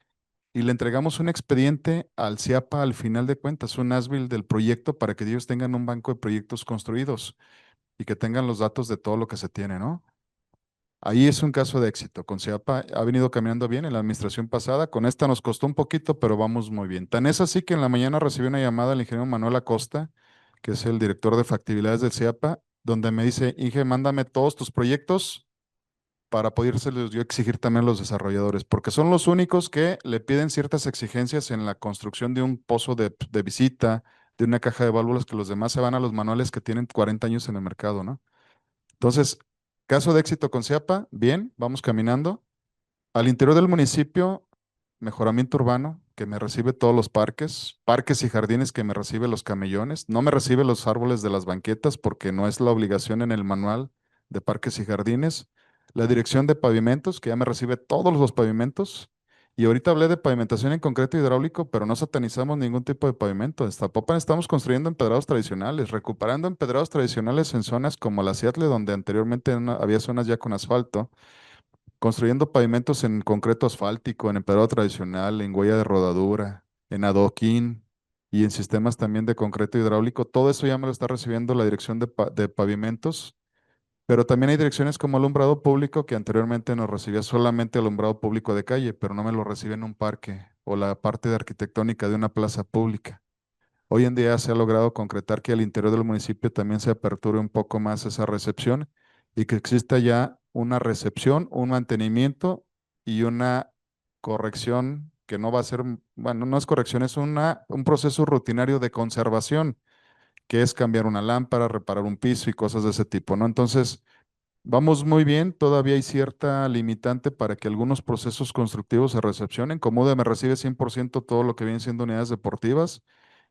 Y le entregamos un expediente al CIAPA al final de cuentas, un as-built del proyecto para que ellos tengan un banco de proyectos construidos y que tengan los datos de todo lo que se tiene, ¿no? Ahí es un caso de éxito. Con CIAPA ha venido caminando bien en la administración pasada. Con esta nos costó un poquito, pero vamos muy bien. Tan es así que en la mañana recibí una llamada del ingeniero Manuel Acosta, que es el director de factibilidades del CIAPA, donde me dice, Inge, mándame todos tus proyectos para podérselos yo exigir también a los desarrolladores, porque son los únicos que le piden ciertas exigencias en la construcción de un pozo de visita, de una caja de válvulas, que los demás se van a los manuales que tienen 40 años en el mercado, ¿no? Entonces, caso de éxito con CIAPA, bien, vamos caminando. Al interior del municipio, mejoramiento urbano, que me recibe todos los parques, parques y jardines que me recibe los camellones, no me recibe los árboles de las banquetas porque no es la obligación en el manual de parques y jardines. La dirección de pavimentos, que ya me recibe todos los pavimentos. Y ahorita hablé de pavimentación en concreto hidráulico, pero no satanizamos ningún tipo de pavimento. En Zapopan estamos construyendo empedrados tradicionales, recuperando empedrados tradicionales en zonas como la Seattle, donde anteriormente había zonas ya con asfalto, construyendo pavimentos en concreto asfáltico, en empedrado tradicional, en huella de rodadura, en adoquín y en sistemas también de concreto hidráulico. Todo eso ya me lo está recibiendo la dirección de pavimentos, pero también hay direcciones como alumbrado público que anteriormente nos recibía solamente alumbrado público de calle, pero no me lo recibe en un parque o la parte de arquitectónica de una plaza pública. Hoy en día se ha logrado concretar que al interior del municipio también se aperture un poco más esa recepción y que exista ya una recepción, un mantenimiento y una corrección que no va a ser, bueno, no es corrección, es un proceso rutinario de conservación, que es cambiar una lámpara, reparar un piso y cosas de ese tipo, ¿no? Entonces, vamos muy bien, todavía hay cierta limitante para que algunos procesos constructivos se recepcionen. Comude me recibe 100% todo lo que vienen siendo unidades deportivas,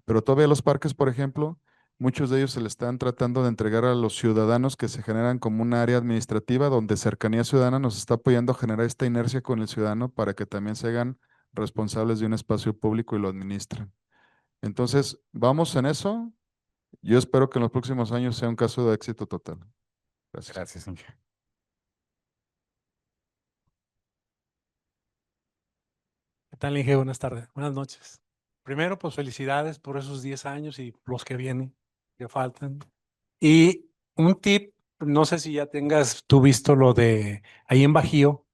pero todavía los parques, por ejemplo, muchos de ellos se le están tratando de entregar a los ciudadanos, que se generan como un área administrativa donde Cercanía Ciudadana nos está apoyando a generar esta inercia con el ciudadano para que también se hagan responsables de un espacio público y lo administren. Entonces, vamos en eso. Yo espero que en los próximos años sea un caso de éxito total. Gracias. Gracias, Inge. tal, Inge? Buenas tardes, buenas noches. Primero, pues felicidades por esos 10 años y los que vienen, que faltan. Y un tip, no sé si ya tengas tú visto lo de ahí en Bajío,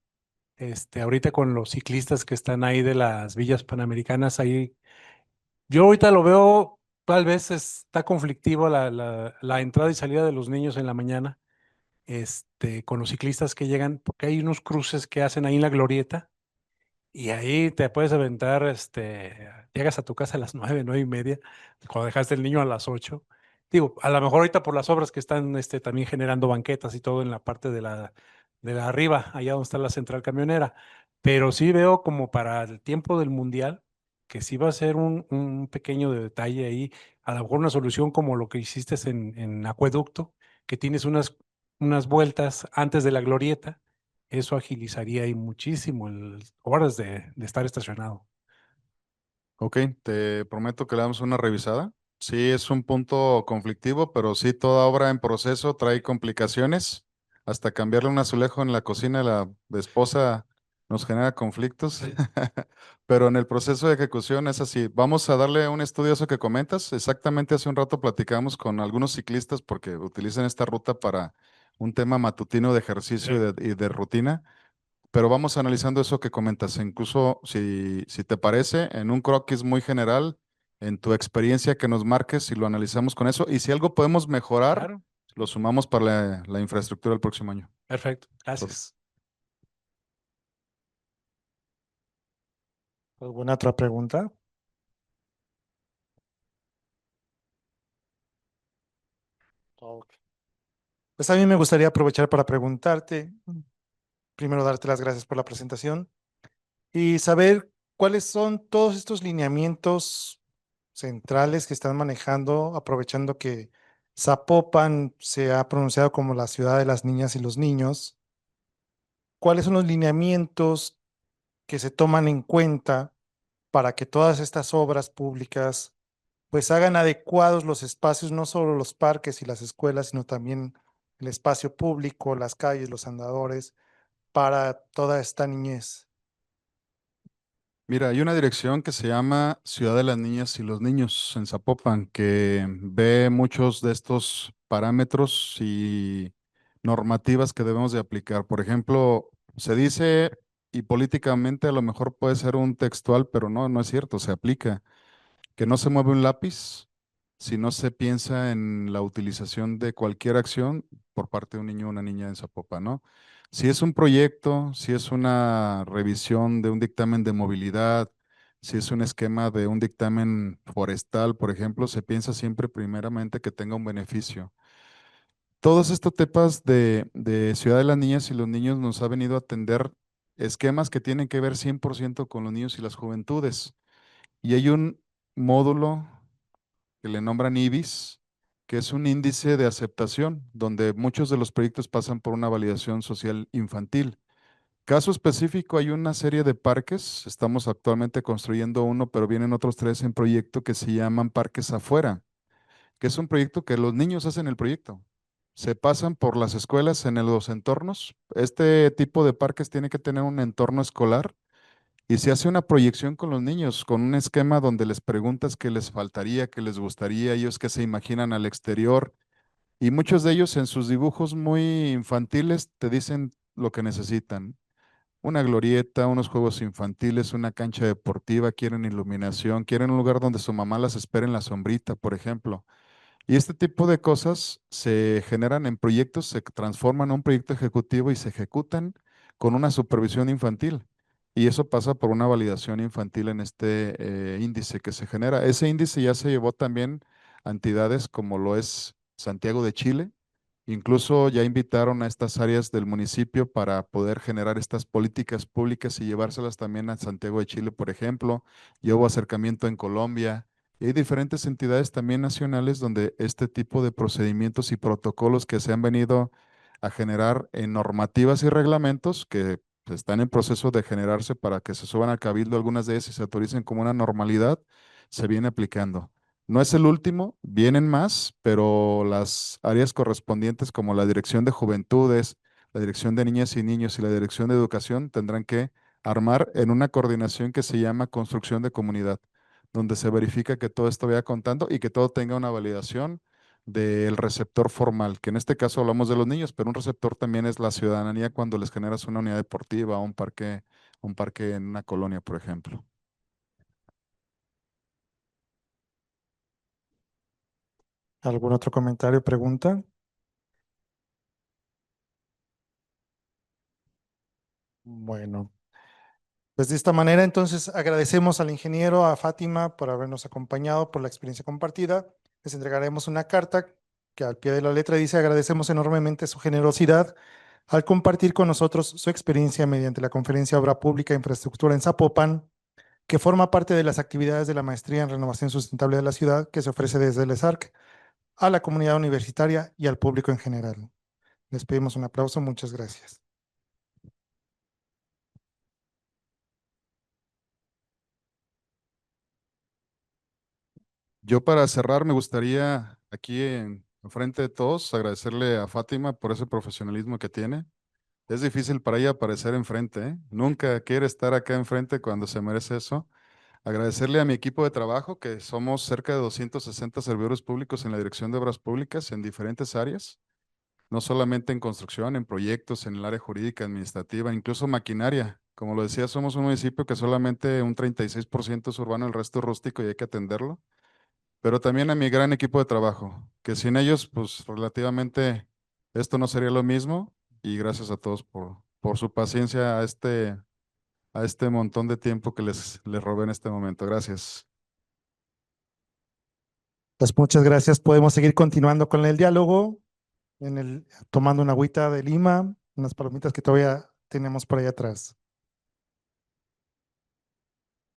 ahorita con los ciclistas que están ahí de las villas panamericanas, ahí, yo ahorita lo veo, tal vez está conflictivo la entrada y salida de los niños en la mañana, con los ciclistas que llegan, porque hay unos cruces que hacen ahí en la glorieta. Y ahí te puedes aventar, llegas a tu casa a las 9, 9:30, cuando dejaste el niño a las 8. Digo, a lo mejor ahorita por las obras que están también generando banquetas y todo en la parte de la arriba, allá donde está la central camionera. Pero sí veo como para el tiempo del mundial, que sí va a ser un pequeño detalle ahí, a lo mejor una solución como lo que hiciste en Acueducto, que tienes unas vueltas antes de la glorieta. Eso agilizaría ahí muchísimo horas de estar estacionado. Ok, te prometo que le damos una revisada. Sí, es un punto conflictivo, pero sí, toda obra en proceso trae complicaciones. Hasta cambiarle un azulejo en la cocina de la de esposa nos genera conflictos. Pero en el proceso de ejecución es así. Vamos a darle un estudio a eso que comentas. Exactamente hace un rato platicamos con algunos ciclistas porque utilizan esta ruta para un tema matutino de ejercicio y de rutina. Pero vamos analizando eso que comentas, incluso si te parece, en un croquis muy general, en tu experiencia que nos marques y lo analizamos con eso. Y si algo podemos mejorar, Claro, lo sumamos para la infraestructura del próximo año. perfecto. Gracias. ¿Alguna otra pregunta? Ok. Pues a mí me gustaría aprovechar para preguntarte, primero darte las gracias por la presentación y saber cuáles son todos estos lineamientos centrales que están manejando, aprovechando que Zapopan se ha pronunciado como la ciudad de las niñas y los niños. ¿Cuáles son los lineamientos que se toman en cuenta para que todas estas obras públicas pues hagan adecuados los espacios, no solo los parques y las escuelas, sino también el espacio público, las calles, los andadores, para toda esta niñez? Mira, hay una dirección que se llama Ciudad de las Niñas y los Niños en Zapopan, que ve muchos de estos parámetros y normativas que debemos de aplicar. Por ejemplo, se dice, y políticamente a lo mejor puede ser un textual, pero no, no es cierto, se aplica, que no se mueve un lápiz si no se piensa en la utilización de cualquier acción por parte de un niño o una niña en Zapopan, ¿no? Si es un proyecto, si es una revisión de un dictamen de movilidad, si es un esquema de un dictamen forestal, por ejemplo, se piensa siempre primeramente que tenga un beneficio. Todos estos temas de Ciudad de las Niñas y los Niños nos ha venido a atender esquemas que tienen que ver 100% con los niños y las juventudes. Y hay un módulo que le nombran IBIS, que es un índice de aceptación, donde muchos de los proyectos pasan por una validación social infantil. Caso específico, hay una serie de parques, estamos actualmente construyendo uno, pero vienen otros 3 en proyecto que se llaman Parques Afuera, que es un proyecto que los niños hacen el proyecto. Se pasan por las escuelas en los entornos. Este tipo de parques tiene que tener un entorno escolar y se hace una proyección con los niños, con un esquema donde les preguntas qué les faltaría, qué les gustaría, ellos qué se imaginan al exterior. Y muchos de ellos en sus dibujos muy infantiles te dicen lo que necesitan. Una glorieta, unos juegos infantiles, una cancha deportiva, quieren iluminación, quieren un lugar donde su mamá las espere en la sombrita, por ejemplo. Y este tipo de cosas se generan en proyectos, se transforman en un proyecto ejecutivo y se ejecutan con una supervisión infantil. Y eso pasa por una validación infantil en este índice que se genera. Ese índice ya se llevó también a entidades como lo es Santiago de Chile. Incluso ya invitaron a estas áreas del municipio para poder generar estas políticas públicas y llevárselas también a Santiago de Chile, por ejemplo. Ya hubo acercamiento en Colombia. Y hay diferentes entidades también nacionales donde este tipo de procedimientos y protocolos que se han venido a generar en normativas y reglamentos que están en proceso de generarse para que se suban al cabildo algunas de ellas y se autoricen como una normalidad, se viene aplicando. No es el último, vienen más, pero las áreas correspondientes como la Dirección de Juventudes, la Dirección de Niñas y Niños y la Dirección de Educación tendrán que armar en una coordinación que se llama construcción de comunidad, donde se verifica que todo esto vaya contando y que todo tenga una validación del receptor formal, que en este caso hablamos de los niños, pero un receptor también es la ciudadanía cuando les generas una unidad deportiva o un parque en una colonia, por ejemplo. ¿Algún otro comentario, pregunta? Bueno, pues de esta manera entonces agradecemos al ingeniero, a Fátima por habernos acompañado, por la experiencia compartida. Les entregaremos una carta que al pie de la letra dice: agradecemos enormemente su generosidad al compartir con nosotros su experiencia mediante la conferencia Obra Pública e Infraestructura en Zapopan, que forma parte de las actividades de la Maestría en Renovación Sustentable de la Ciudad que se ofrece desde el ESARC a la comunidad universitaria y al público en general. Les pedimos un aplauso. Muchas gracias. Yo para cerrar me gustaría aquí en frente de todos agradecerle a Fátima por ese profesionalismo que tiene. Es difícil para ella aparecer enfrente, ¿eh? Nunca quiere estar acá enfrente cuando se merece eso. Agradecerle a mi equipo de trabajo, que somos cerca de 260 servidores públicos en la Dirección de Obras Públicas en diferentes áreas, no solamente en construcción, en proyectos, en el área jurídica, administrativa, incluso maquinaria. Como lo decía, somos un municipio que solamente un 36% es urbano, el resto es rústico y hay que atenderlo. Pero también a mi gran equipo de trabajo, que sin ellos, pues relativamente esto no sería lo mismo. Y gracias a todos por su paciencia a este montón de tiempo que les robé en este momento. Gracias. Pues muchas gracias. Podemos seguir continuando con el diálogo, tomando una agüita de Lima, unas palomitas que todavía tenemos por ahí atrás.